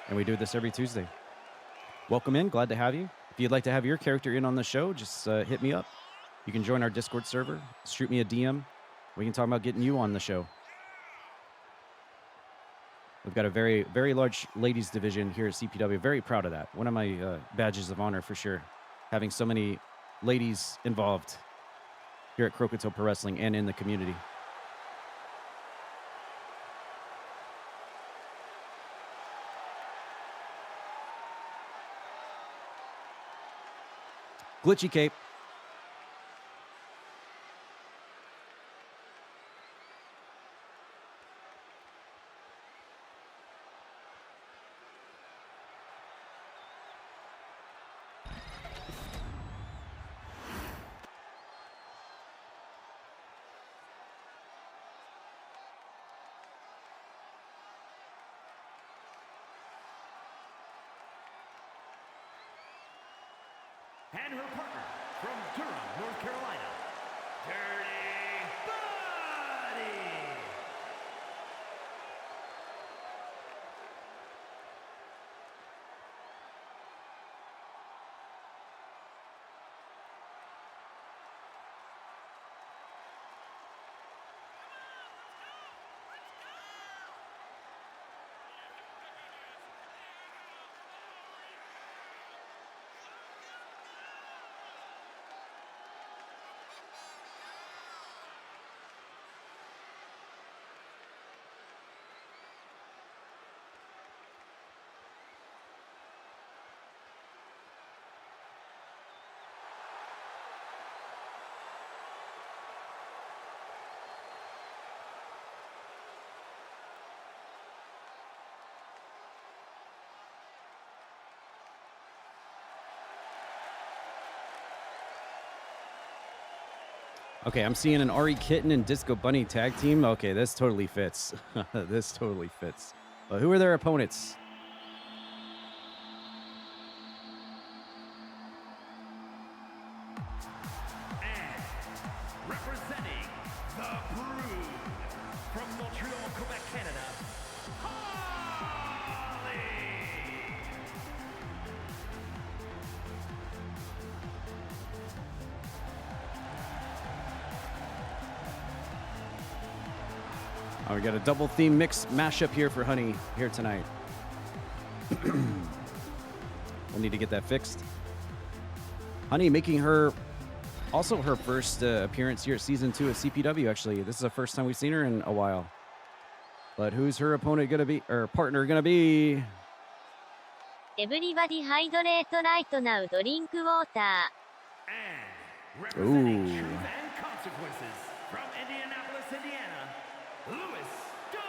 And we do this every Tuesday. Welcome in, glad to have you. If you'd like to have your character in on the show, just hit me up. You can join our Discord server, shoot me a DM. We can talk about getting you on the show. We've got a very, very large ladies division here at CPW. Very proud of that. One of my badges of honor for sure. Having so many ladies involved here at Croakitoad Pro Wrestling and in the community. Glitchy cape. And her partner from Durham, North Carolina, Dirty Buddy. Okay, I'm seeing an Ari Kitten and Disco Bunny tag team. Okay, this totally fits. This totally fits. But who are their opponents? And representing the Brood from Montreal, Quebec, Canada, Holly. Oh, we got a double theme mix mashup here for Honey here tonight. We'll need to get that fixed. Honey making her also her first appearance here at season 2 of CPW. Actually, this is the first time we've seen her in a while. But who's her opponent gonna be, or partner gonna be? Everybody hydrate right now, drink water. And representing Ooh. Truth and Consequences from Indianapolis, Indiana, Lewis Dunn.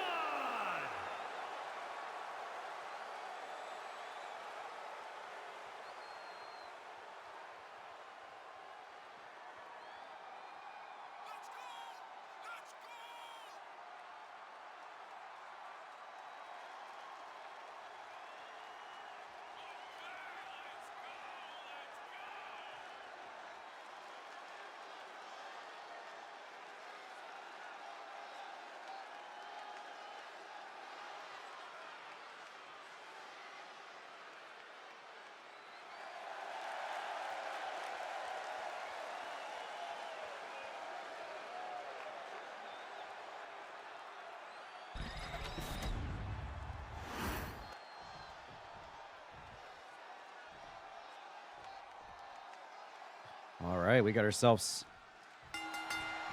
All right, we got ourselves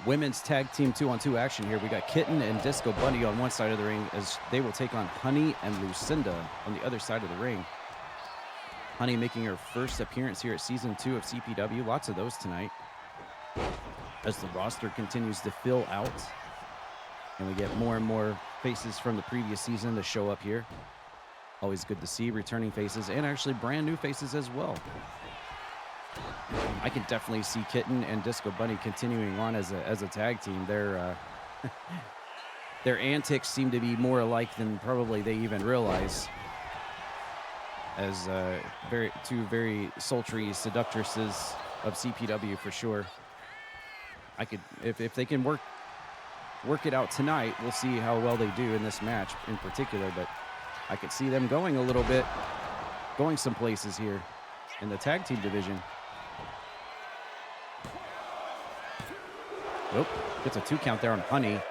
women's tag team 2-on-2 action here. We got Kitten and Disco Bunny on one side of the ring as they will take on Honey and Lucinda on the other side of the ring. Honey making her first appearance here at season 2 of CPW. Lots of those tonight as the roster continues to fill out and we get more and more faces from the previous season to show up here. Always good to see returning faces and actually brand new faces as well. I can definitely see Kitten and Disco Bunny continuing on as a tag team. Their antics seem to be more alike than probably they even realize. as two very sultry seductresses of CPW for sure. If they can work it out tonight, we'll see how well they do in this match in particular, but I could see them going some places here in the tag team division. Nope, gets a 2 count there on Honey.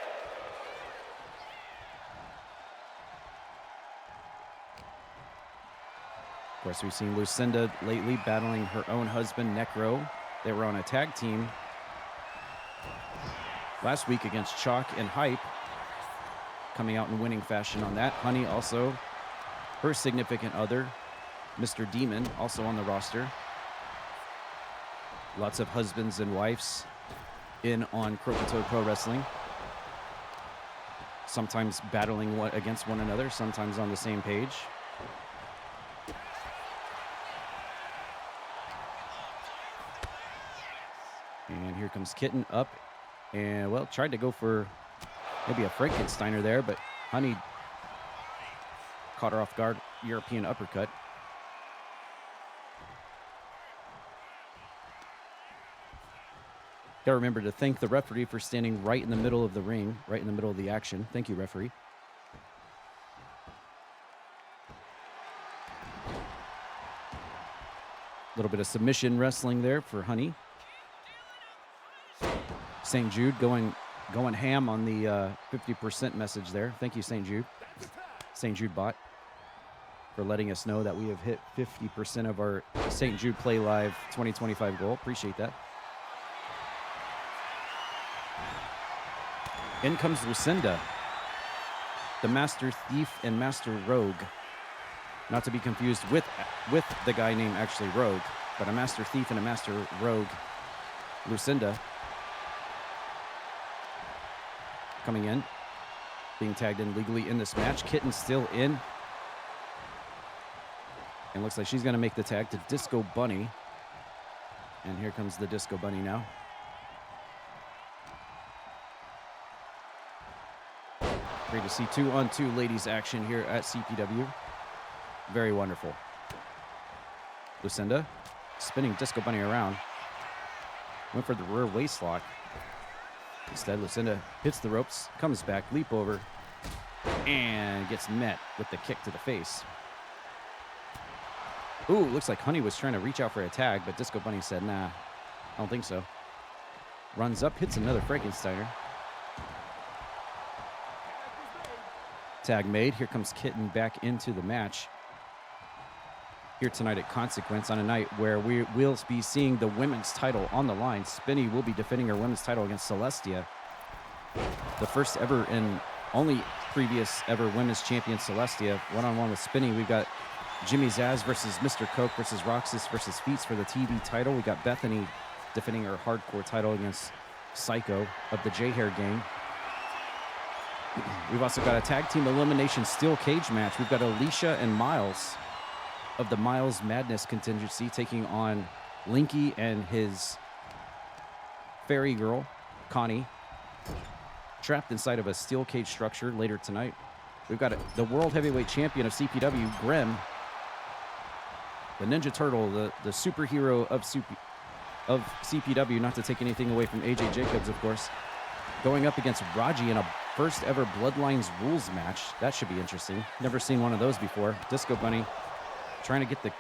Of course, we've seen Lucinda lately battling her own husband, Necro. They were on a tag team last week against Chalk and Hype, coming out in winning fashion on that. Honey also, her significant other, Mr. Demon, also on the roster. Lots of husbands and wives in on Croakitoad Pro Wrestling. Sometimes battling against one another, sometimes on the same page. And here comes Kitten up. And, well, tried to go for maybe a Frankensteiner there, but Honey caught her off guard. European uppercut. Gotta remember to thank the referee for standing right in the middle of the ring, right in the middle of the action. Thank you, referee. A little bit of submission wrestling there for Honey. St. Jude going ham on the 50% message there. Thank you, St. Jude. St. Jude bot for letting us know that we have hit 50% of our St. Jude Play Live 2025 goal. Appreciate that. In comes Lucinda, the Master Thief and Master Rogue. Not to be confused with the guy named actually Rogue, but a Master Thief and a Master Rogue. Lucinda coming in, being tagged in legally in this match. Kitten still in. And looks like she's going to make the tag to Disco Bunny. And here comes the Disco Bunny now. Great to see 2-on-2 ladies action here at CPW. Very wonderful. Lucinda spinning Disco Bunny around. Went for the rear waist lock. Instead, Lucinda hits the ropes, comes back, leap over, and gets met with the kick to the face. Ooh, looks like Honey was trying to reach out for a tag, but Disco Bunny said, nah, I don't think so. Runs up, hits another Frankensteiner. Tag made. Here comes Kitten back into the match. Here tonight at Consequence on a night where we will be seeing the women's title on the line. Spinny will be defending her women's title against Celestia. The first ever and only previous ever women's champion Celestia. One-on-one with Spinny. We've got Jimmy Zazz versus Mr. Coke versus Roxas versus Feats for the TV title. We got Bethany defending her hardcore title against Syko of the J-Hair gang. We've also got a tag team elimination steel cage match. We've got Alicia and Miles of the Miles Madness contingency taking on Linky and his fairy girl, Connie, trapped inside of a steel cage structure later tonight. We've got the World Heavyweight Champion of CPW, Grem, the Ninja Turtle, the superhero of CPW, not to take anything away from AJ Jacobs, of course, going up against RAJI in a first ever Bloodlines rules match. That should be interesting. Never seen one of those before. Disco Bunny trying to get the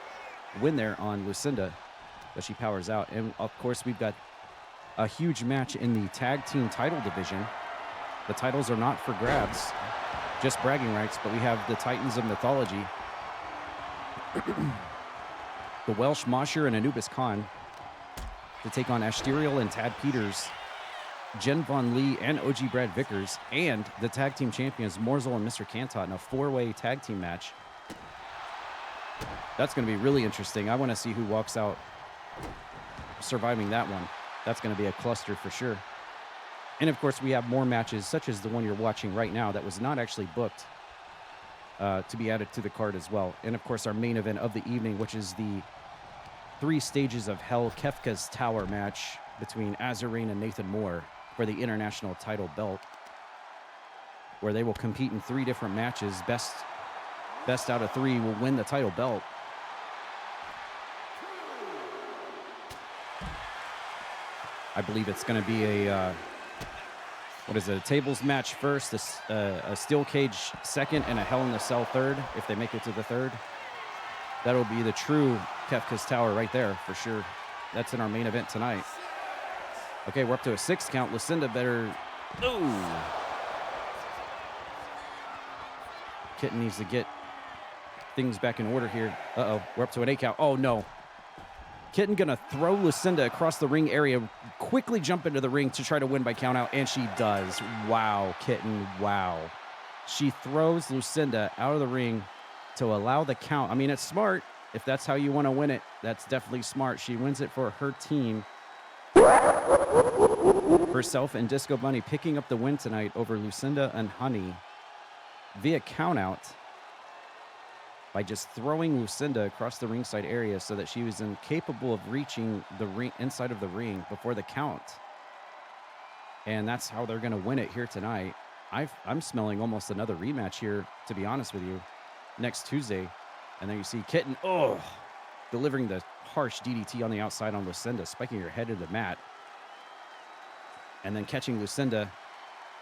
win there on Lucinda, but she powers out. And of course, we've got a huge match in the tag team title division. The titles are not for grabs, just bragging rights, but we have the Titans of Mythology, the Welsh Mosher and Anubis Khan, to take on Asterial and Tad Peters, Jen Von Lee and OG Brad Vickers, and the tag team champions Morzel and Mr. Cantot in a four-way tag team match. That's going to be really interesting. I want to see who walks out surviving that one. That's going to be a cluster for sure. And of course, we have more matches, such as the one you're watching right now that was not actually booked, to be added to the card as well. And of course, our main event of the evening, which is the 3 Stages of Hell Kefka's Tower match between AzurRayne and Nathan Moore for the international title belt, where they will compete in 3 different matches. Best out of 3 will win the title belt. I believe it's going to be a, what is it, a tables match first, a steel cage second, and a Hell in the Cell third, if they make it to the third. That'll be the true Kefka's Tower right there, for sure. That's in our main event tonight. Okay, we're up to a 6 count. Lucinda better... Ooh! Kitten needs to get things back in order here. Uh-oh, we're up to an 8 count. Oh, no. Kitten gonna throw Lucinda across the ring area, quickly jump into the ring to try to win by countout, and she does. Wow, Kitten, wow. She throws Lucinda out of the ring to allow the count. I mean, it's smart. If that's how you want to win it, that's definitely smart. She wins it for her team. Herself and Disco Bunny picking up the win tonight over Lucinda and Honey via countout by just throwing Lucinda across the ringside area so that she was incapable of reaching the ring inside of the ring before the count. And that's how they're going to win it here tonight. I'm smelling almost another rematch here, to be honest with you, next Tuesday. And then you see Kitten, delivering the harsh DDT on the outside on Lucinda, spiking her head to the mat. And then catching Lucinda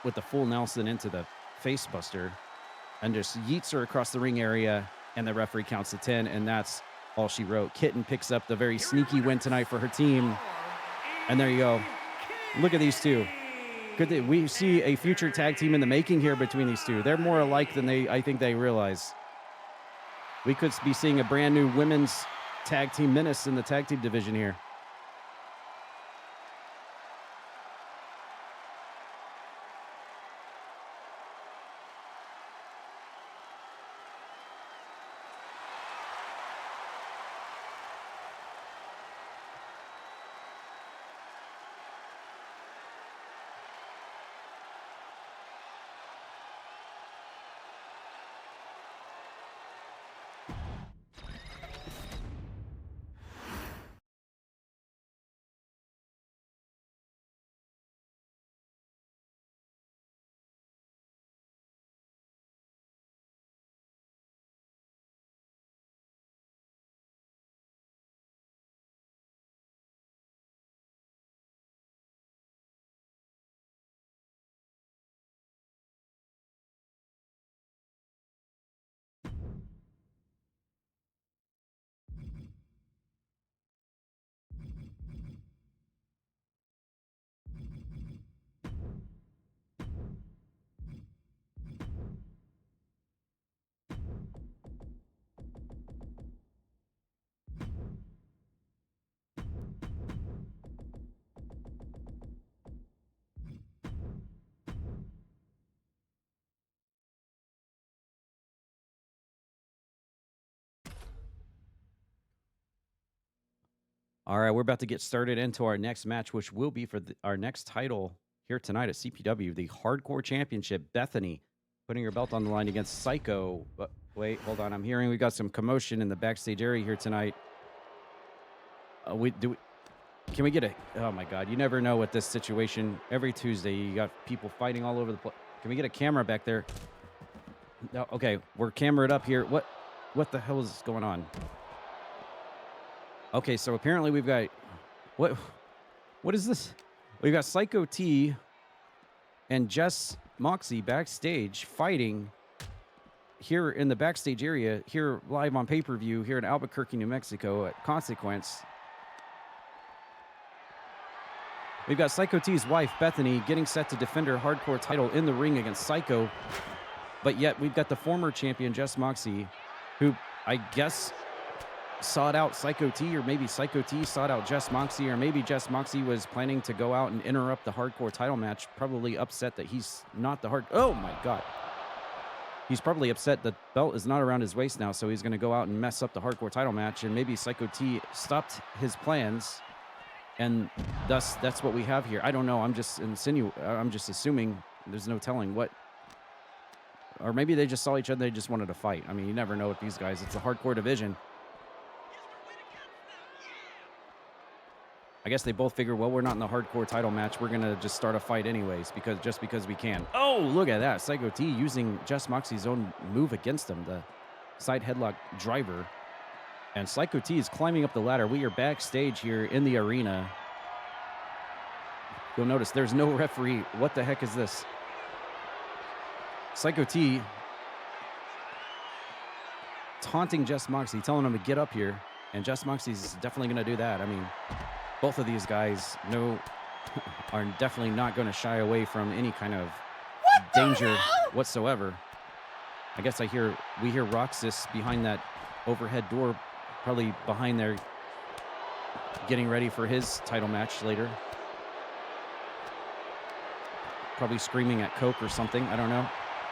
with the full Nelson into the face buster and just yeets her across the ring area, and the referee counts to 10, and that's all she wrote. Kitten picks up the very sneaky win tonight for her team. And there you go. Look at these two. We see a future tag team in the making here between these two. They're more alike than I think they realize. We could be seeing a brand new women's tag team menace in the tag team division here. All right, we're about to get started into our next match, which will be for our next title here tonight at CPW, the Hardcore Championship. Bethany putting her belt on the line against Syko. Wait, hold on. I'm hearing we got some commotion in the backstage area here tonight. Can we get a... Oh, my God. You never know with this situation. Every Tuesday, you got people fighting all over the place. Can we get a camera back there? No, okay, we're cameraed up here. What the hell is going on? Okay, so apparently we've got... What is this? We've got Syko T and Jess Moxie backstage fighting here in the backstage area, here live on pay-per-view here in Albuquerque, New Mexico at Consequence. We've got Syko T's wife, Bethany, getting set to defend her hardcore title in the ring against Syko. But yet we've got the former champion, Jess Moxie, who I guess sought out Syko T, or maybe Syko T sought out Jess Moxie, or maybe Jess Moxie was planning to go out and interrupt the hardcore title match, probably upset that he's not the Oh, my God. He's probably upset the belt is not around his waist now, so he's going to go out and mess up the hardcore title match, and maybe Syko T stopped his plans, and thus that's what we have here. I don't know. I'm just assuming. There's no telling what. Or maybe they just saw each other. They just wanted to fight. I mean, you never know with these guys. It's a hardcore division. I guess they both figure, well, we're not in the hardcore title match. We're going to just start a fight anyways, because we can. Oh, look at that. Syko T using Jess Moxie's own move against him, the side headlock driver. And Syko T is climbing up the ladder. We are backstage here in the arena. You'll notice there's no referee. What the heck is this? Syko T taunting Jess Moxie, telling him to get up here. And Jess Moxie's definitely going to do that. I mean, both of these guys are definitely not going to shy away from any kind of danger whatsoever. I guess we hear Roxas behind that overhead door, probably behind there, getting ready for his title match later. Probably screaming at Coke or something. I don't know.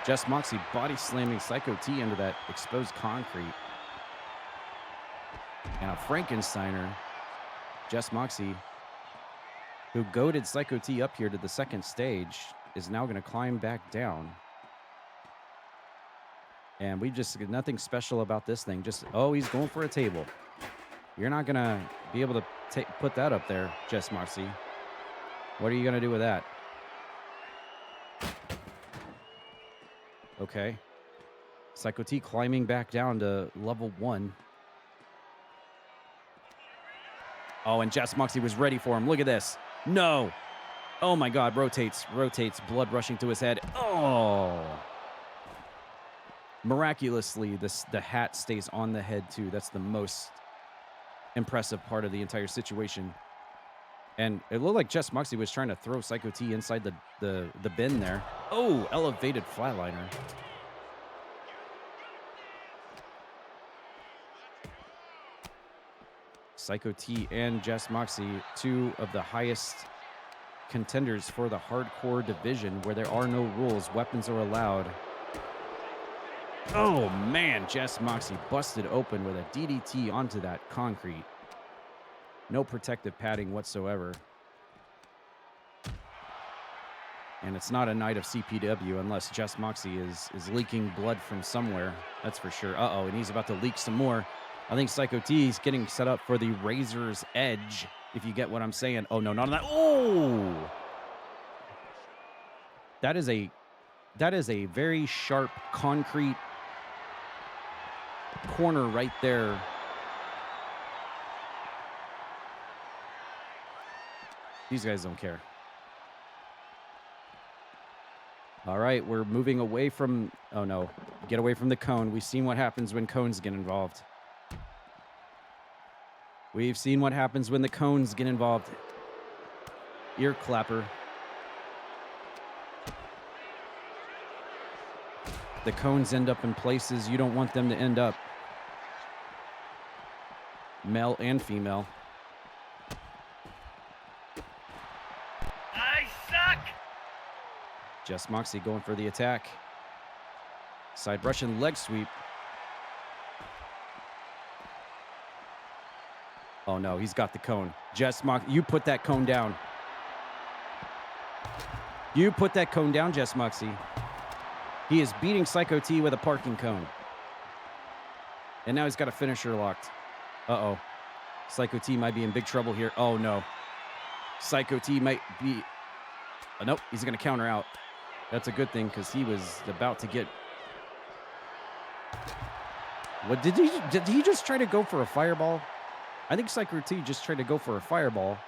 Jess Moxie body slamming Syko T into that exposed concrete. And a Frankensteiner, Jess Moxie, who goaded Syko T up here to the second stage, is now going to climb back down. And we just nothing special about this thing. Just, oh, he's going for a table. You're not going to be able to put that up there, Jess Moxie. What are you going to do with that? Okay. Syko T climbing back down to level 1. Oh, and Jess Moxie was ready for him. Look at this. No. Oh, my God. Rotates. Blood rushing to his head. Oh. Miraculously, the hat stays on the head, too. That's the most impressive part of the entire situation. And it looked like Jess Moxie was trying to throw Syko T inside the bin there. Oh, elevated flatliner. Syko T and Jess Moxie, two of the highest contenders for the hardcore division where there are no rules. Weapons are allowed. Oh, man. Jess Moxie busted open with a DDT onto that concrete. No protective padding whatsoever. And it's not a night of CPW unless Jess Moxie is leaking blood from somewhere. That's for sure. Uh-oh, and he's about to leak some more. I think Syko T is getting set up for the Razor's Edge, if you get what I'm saying. Oh, no, not on that. Oh! That is a very sharp concrete corner right there. These guys don't care. All right, we're moving away from... Oh, no. Get away from the cone. We've seen what happens when cones get involved. We've seen what happens when the cones get involved. Ear clapper. The cones end up in places you don't want them to end up. Male and female. I suck! Jess Moxie going for the attack. Side Russian leg sweep. Oh, no, he's got the cone. Jess Moxie, you put that cone down. You put that cone down, Jess Moxie. He is beating Syko T with a parking cone. And now he's got a finisher locked. Uh-oh. Syko T might be in big trouble here. Oh, no. Syko T might be... Oh, nope, he's going to counter out. That's a good thing because he was about to get... What did he just try to go for a fireball? I think Syko T just tried to go for a fireball.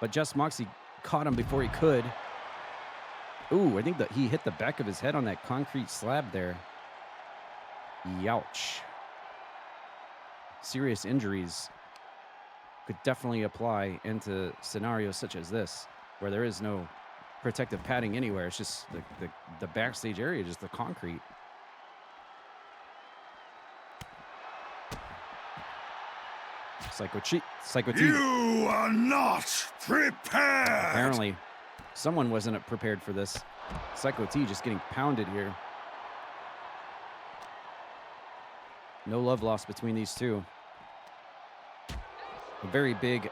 But Jess Moxie caught him before he could. Ooh, I think that he hit the back of his head on that concrete slab there. Youch. Serious injuries could definitely apply into scenarios such as this, where there is no protective padding anywhere. It's just the backstage area, just the concrete. Syko T. You are not prepared. Apparently, someone wasn't prepared for this. Syko T just getting pounded here. No love lost between these two. A very big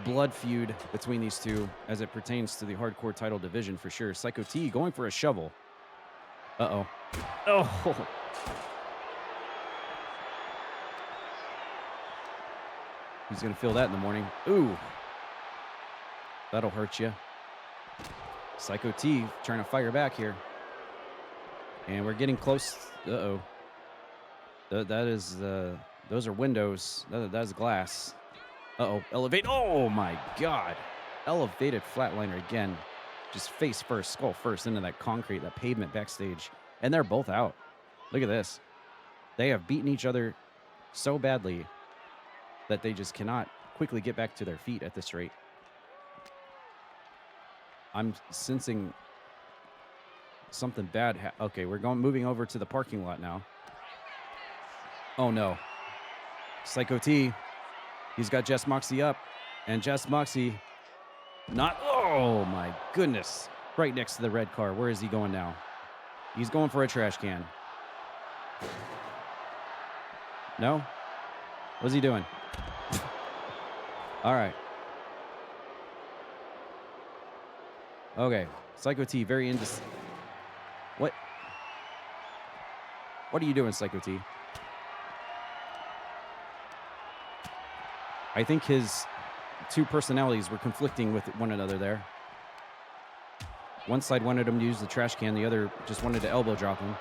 blood feud between these two as it pertains to the hardcore title division for sure. Syko T going for a shovel. Uh-oh. Oh! He's going to feel that in the morning. Ooh. That'll hurt you. Syko T trying to fire back here. And we're getting close. Uh-oh. That is... those are windows. That is glass. Uh-oh, elevate. Oh, my God. Elevated flatliner again. Just face first, skull first into that concrete, that pavement backstage. And they're both out. Look at this. They have beaten each other so badly that they just cannot quickly get back to their feet at this rate. I'm sensing something bad. Okay, we're moving over to the parking lot now. Oh, no. Syko T. He's got Jess Moxie up. And Jess Moxie not... Oh, my goodness. Right next to the red car. Where is he going now? He's going for a trash can. No? What's he doing? All right. Okay. Syko T, very What? What are you doing, Syko T? I think his two personalities were conflicting with one another there. One side wanted him to use the trash can. The other just wanted to elbow drop him.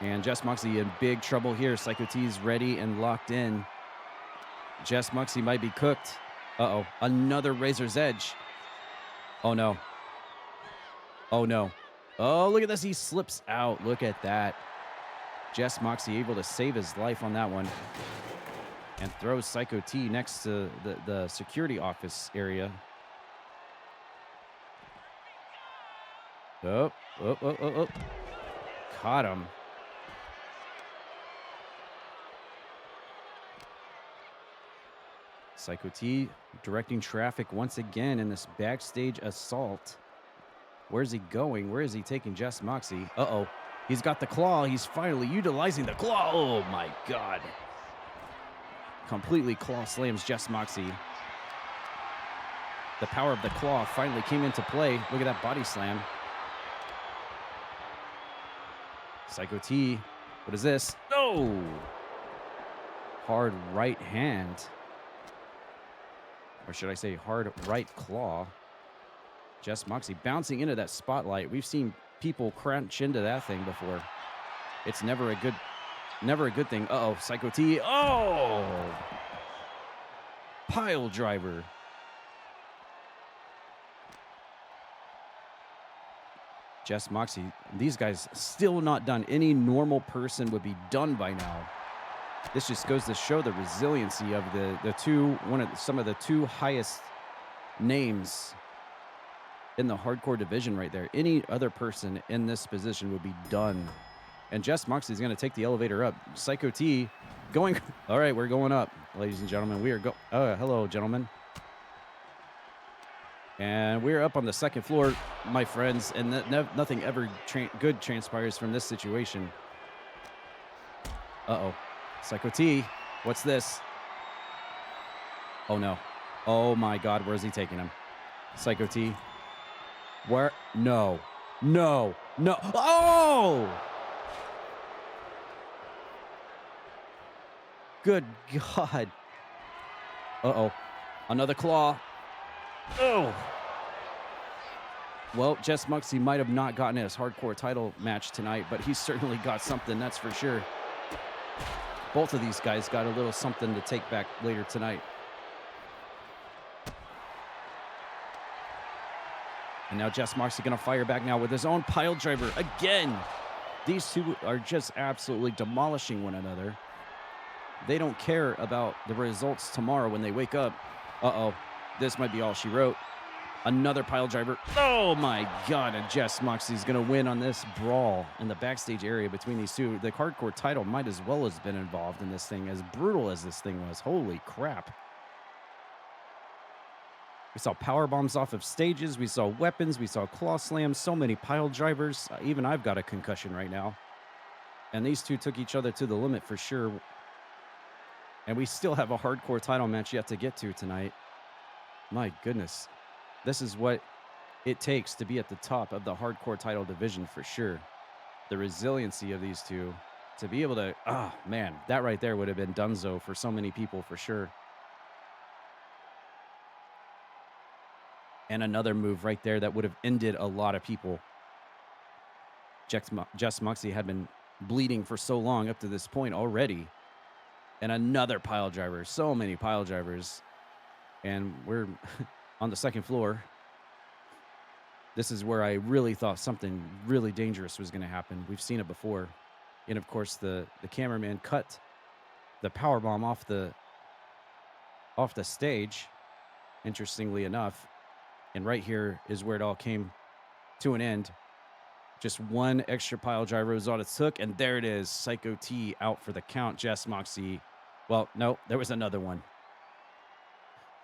And Jess Moxie in big trouble here. Syko T's ready and locked in. Jess Moxie might be cooked. Uh-oh. Another Razor's Edge. Oh, no. Oh, no. Oh, look at this. He slips out. Look at that. Jess Moxie able to save his life on that one. And throws Syko T next to the security office area. Oh. Caught him. Syko T directing traffic once again in this backstage assault. Where's he going? Where is he taking Jess Moxie? Uh-oh. He's got the claw. He's finally utilizing the claw. Oh, my God. Completely claw slams Jess Moxie. The power of the claw finally came into play. Look at that body slam. Syko T. What is this? No! Hard right hand. Or should I say hard right claw. Jess Moxie bouncing into that spotlight. We've seen people crunch into that thing before. It's never a good thing. Uh-oh, Syko T. Oh! Pile driver. Jess Moxie. These guys still not done. Any normal person would be done by now. This just goes to show the resiliency of some of the two highest names in the hardcore division right there. Any other person in this position would be done. And Jess Moxie is going to take the elevator up. Syko T going. All right, we're going up, ladies and gentlemen. We are hello, gentlemen. And we're up on the second floor, my friends, and nothing ever good transpires from this situation. Uh-oh. Syko T, what's this? Oh, no. Oh, my God, where is he taking him? Syko T. Where? No. No. No. Oh! Good God. Uh-oh. Another claw. Oh! Well, Jess Moxie might have not gotten his hardcore title match tonight, but he certainly got something, that's for sure. Both of these guys got a little something to take back later tonight. And now Jess Moxie going to fire back now with his own pile driver again. These two are just absolutely demolishing one another. They don't care about the results tomorrow when they wake up. Uh-oh. This might be all she wrote. Another pile driver. Oh, my God. And Jess Moxie's going to win on this brawl in the backstage area between these two. The hardcore title might as well have been involved in this thing, as brutal as this thing was. Holy crap. We saw power bombs off of stages. We saw weapons. We saw claw slams. So many pile drivers. Even I've got a concussion right now. And these two took each other to the limit for sure. And we still have a hardcore title match yet to get to tonight. My goodness. This is what it takes to be at the top of the hardcore title division for sure. The resiliency of these two to be able to, man, that right there would have been donezo for so many people for sure. And another move right there that would have ended a lot of people. Jess Moxie had been bleeding for so long up to this point already. And another pile driver. So many pile drivers. And we're on the second floor. This is where I really thought something really dangerous was going to happen. We've seen it before. And, of course, the cameraman cut the power bomb off the stage, interestingly enough. And right here is where it all came to an end. Just one extra pile driver was all it took, and there it is. Syko T out for the count. Jess, Moxie. Well, no, there was another one.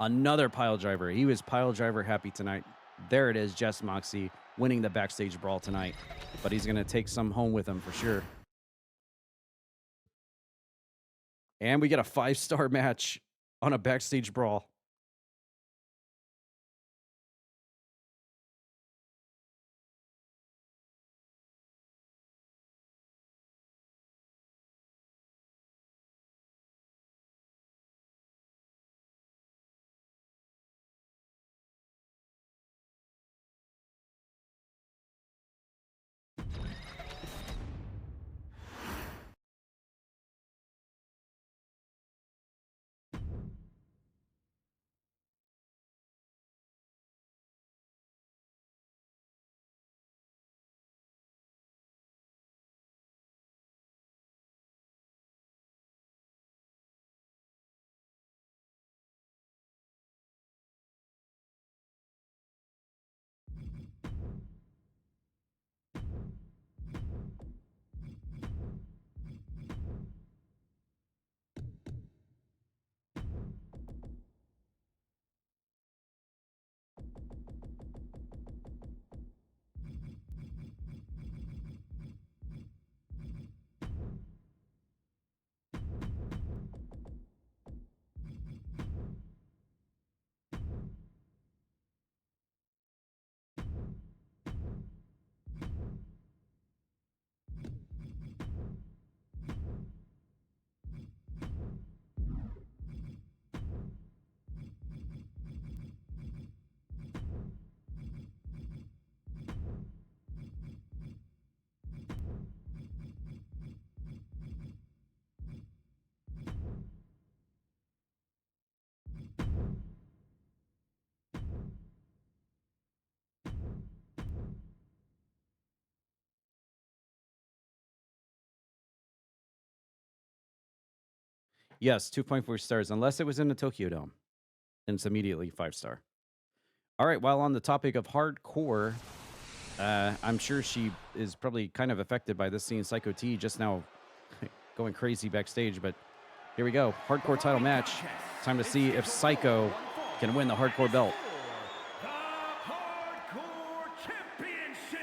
Another pile driver. He was pile driver happy tonight. There it is, Jess, Moxie winning the Backstage Brawl tonight. But he's going to take some home with him for sure. And we get a 5-star match on a Backstage Brawl. Yes, 2.4 stars, unless it was in the Tokyo Dome. And it's immediately 5-star. All right, while on the topic of hardcore, I'm sure she is probably kind of affected by this, seeing Syko T just now going crazy backstage. But here we go. Hardcore title match. Time to see if Syko can win the hardcore belt. The Hardcore Championship!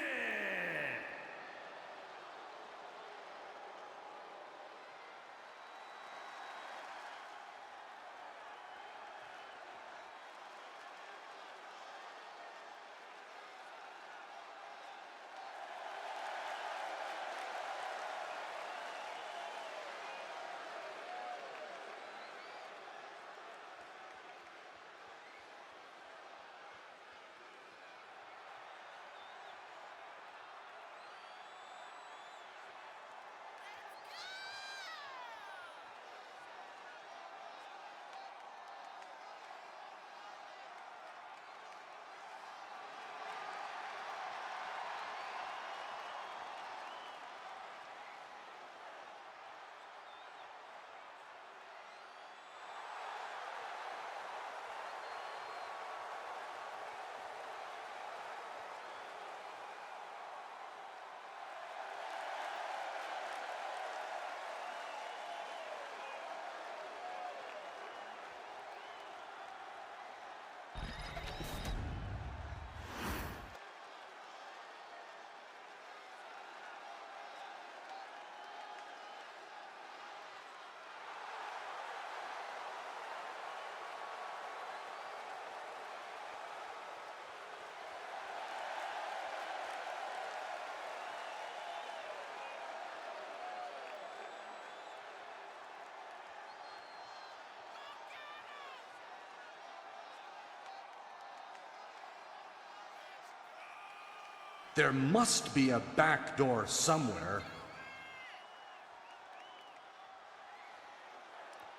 There must be a back door somewhere.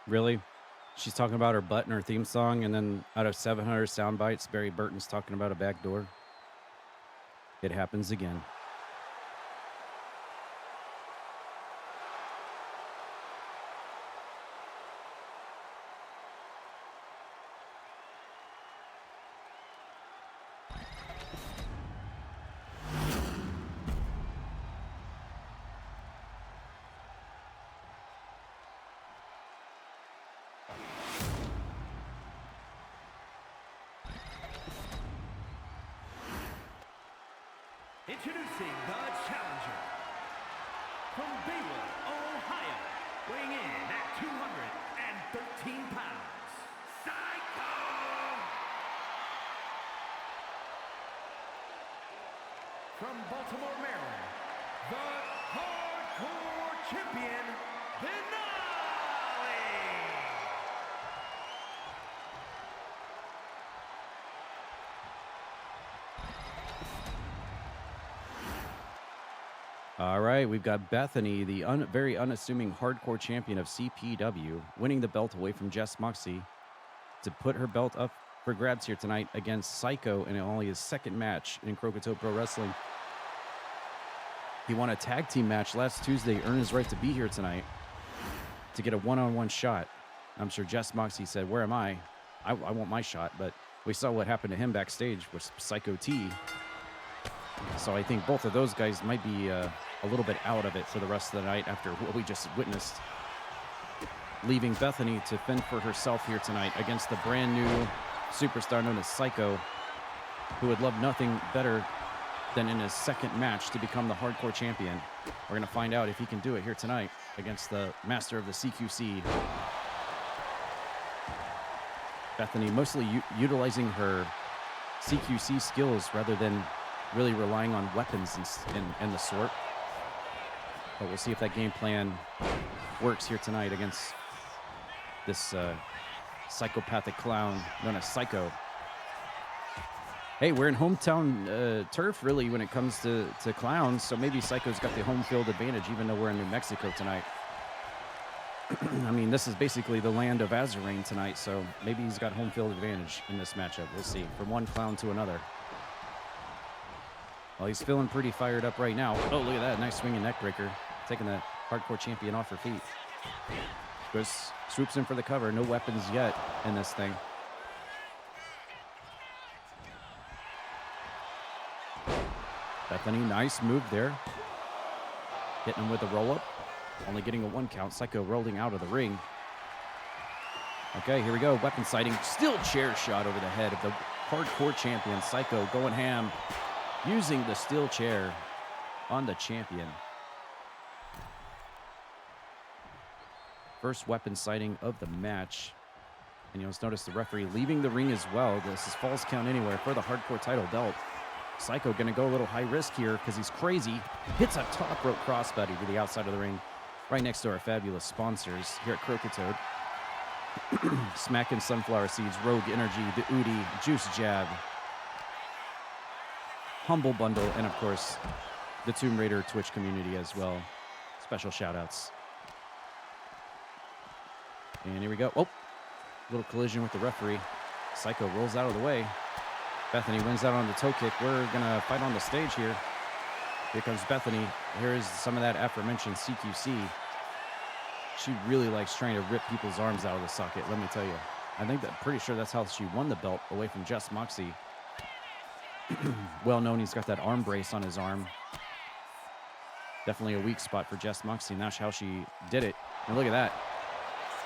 Really? She's talking about her butt in her theme song, and then out of 700 sound bites, Barry Burton's talking about a back door. It happens again. Introducing the challenger from Baywood, Ohio, weighing in at 213 pounds, Syko! From Baltimore, Maryland, the Hardcore Champion, Bethany! All right, we've got Bethany, the very unassuming hardcore champion of CPW, winning the belt away from Jess Moxie to put her belt up for grabs here tonight against Syko in only his second match in Croakitoad Pro Wrestling. He won a tag team match last Tuesday, earned his right to be here tonight to get a one-on-one shot. I'm sure Jess Moxie said, "Where am I? I want my shot," but we saw what happened to him backstage with Syko T. So I think both of those guys might be a little bit out of it for the rest of the night after what we just witnessed. Leaving Bethany to fend for herself here tonight against the brand new superstar known as Syko, who would love nothing better than in his second match to become the hardcore champion. We're going to find out if he can do it here tonight against the master of the CQC. Bethany mostly utilizing her CQC skills rather than really relying on weapons and the sort. But we'll see if that game plan works here tonight against this psychopathic clown known as Syko. Hey, we're in hometown turf, really, when it comes to clowns, so maybe Syko's got the home field advantage, even though we're in New Mexico tonight. I mean, this is basically the land of AzurRayne tonight, so maybe he's got home field advantage in this matchup. We'll see, from one clown to another. Well, he's feeling pretty fired up right now. Oh, look at that. Nice swinging neck breaker. Taking the hardcore champion off her feet. Chris swoops in for the cover. No weapons yet in this thing. Bethany, nice move there. Hitting him with a roll-up. Only getting a 1 count. Syko rolling out of the ring. Okay, here we go. Weapon sighting. Still chair shot over the head of the hardcore champion. Syko going ham. Using the steel chair on the champion. First weapon sighting of the match. And you'll notice the referee leaving the ring as well. This is falls count anywhere for the hardcore title belt. Syko going to go a little high risk here because he's crazy. Hits a top rope crossbody to the outside of the ring. Right next to our fabulous sponsors here at Croakitoad. Smacking Sunflower Seeds, Rogue Energy, the Udi, Juice Jab, Humble Bundle, and of course, the Tomb Raider Twitch community as well. Special shout outs. And here we go. Oh, little collision with the referee. Syko rolls out of the way. Bethany wins out on the toe kick. We're going to fight on the stage here. Here comes Bethany. Here's some of that aforementioned CQC. She really likes trying to rip people's arms out of the socket, let me tell you. Pretty sure that's how she won the belt away from Jess Moxie. Well known, he's got that arm brace on his arm. Definitely a weak spot for Jess Moxie, and that's how she did it. And look at that.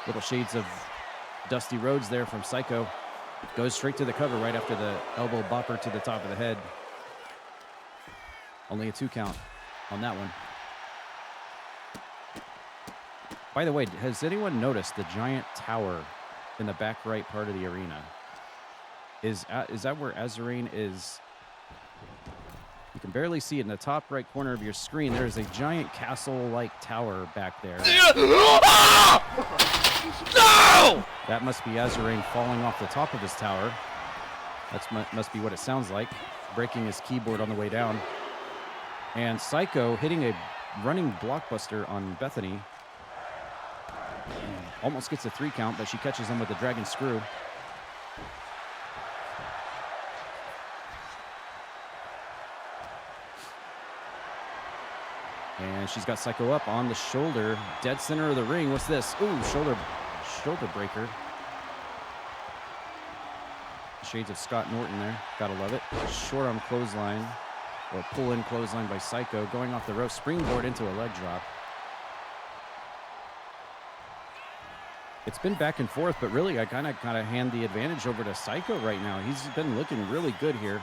Little shades of Dusty Rhodes there from Syko. Goes straight to the cover right after the elbow bopper to the top of the head. Only a 2 count on that one. By the way, has anyone noticed the giant tower in the back right part of the arena? Is that where AzurRayne is? You can barely see it in the top right corner of your screen. There is a giant castle-like tower back there. No! That must be AzurRayne falling off the top of his tower. That must be what it sounds like. Breaking his keyboard on the way down. And Syko hitting a running blockbuster on Bethany. Almost gets a 3 count, but she catches him with the dragon screw. And she's got Syko up on the shoulder. Dead center of the ring. What's this? Ooh, shoulder breaker. Shades of Scott Norton there. Gotta love it. Short arm clothesline. Or pull-in clothesline by Syko. Going off the rope. Springboard into a leg drop. It's been back and forth, but really I kind of hand the advantage over to Syko right now. He's been looking really good here.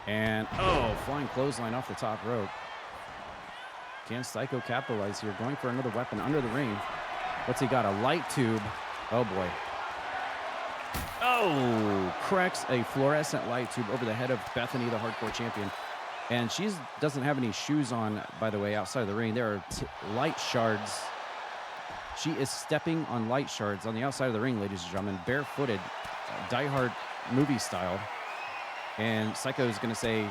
And, oh, flying clothesline off the top rope. Can Syko capitalize here? Going for another weapon under the ring. What's he got? A light tube. Oh, boy. Oh, cracks a fluorescent light tube over the head of Bethany, the hardcore champion. And she doesn't have any shoes on, by the way, outside of the ring. There are light shards. She is stepping on light shards on the outside of the ring, ladies and gentlemen. Barefooted, Die Hard movie style. And Syko is going to say,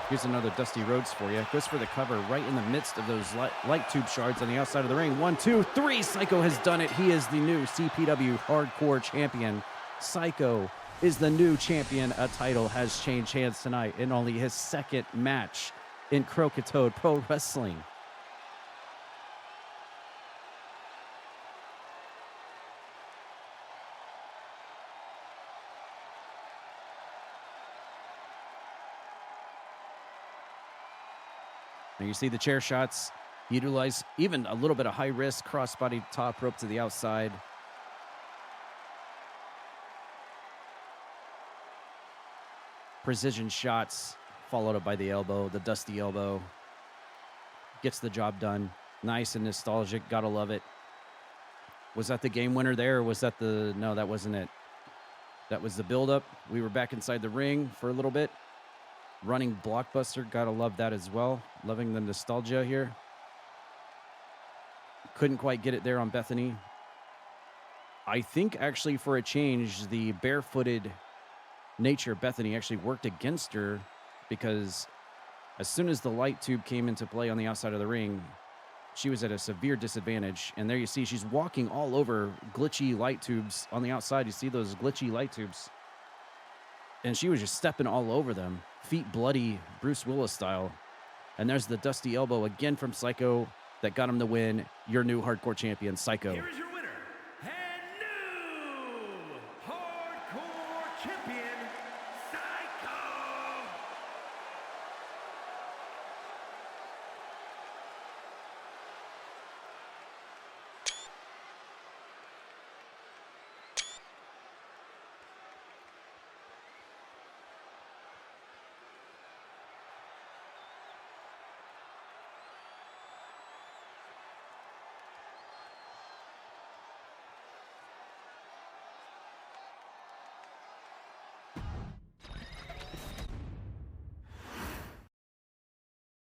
here's another Dusty Rhodes for you. Goes for the cover right in the midst of those light tube shards on the outside of the ring. 1, 2, 3. Syko has done it. He is the new CPW hardcore champion. Syko is the new champion. A title has changed hands tonight in only his second match in Croakitoad Pro Wrestling. Now you see the chair shots. Utilize even a little bit of high risk crossbody top rope to the outside. Precision shots followed up by the elbow, the dusty elbow. Gets the job done. Nice and nostalgic. Gotta love it. Was that the game winner there? Or was that the... No, that wasn't it. That was the build-up. We were back inside the ring for a little bit. Running blockbuster. Gotta love that as well. Loving the nostalgia here. Couldn't quite get it there on Bethany. I think actually for a change, the barefooted nature of Bethany actually worked against her, because as soon as the light tube came into play on the outside of the ring, she was at a severe disadvantage. And there you see she's walking all over glitchy light tubes on the outside. You see those glitchy light tubes. And she was just stepping all over them. Feet bloody, Bruce Willis style. And there's the dusty elbow again from Syko that got him the win. Your new hardcore champion, Syko. Here is your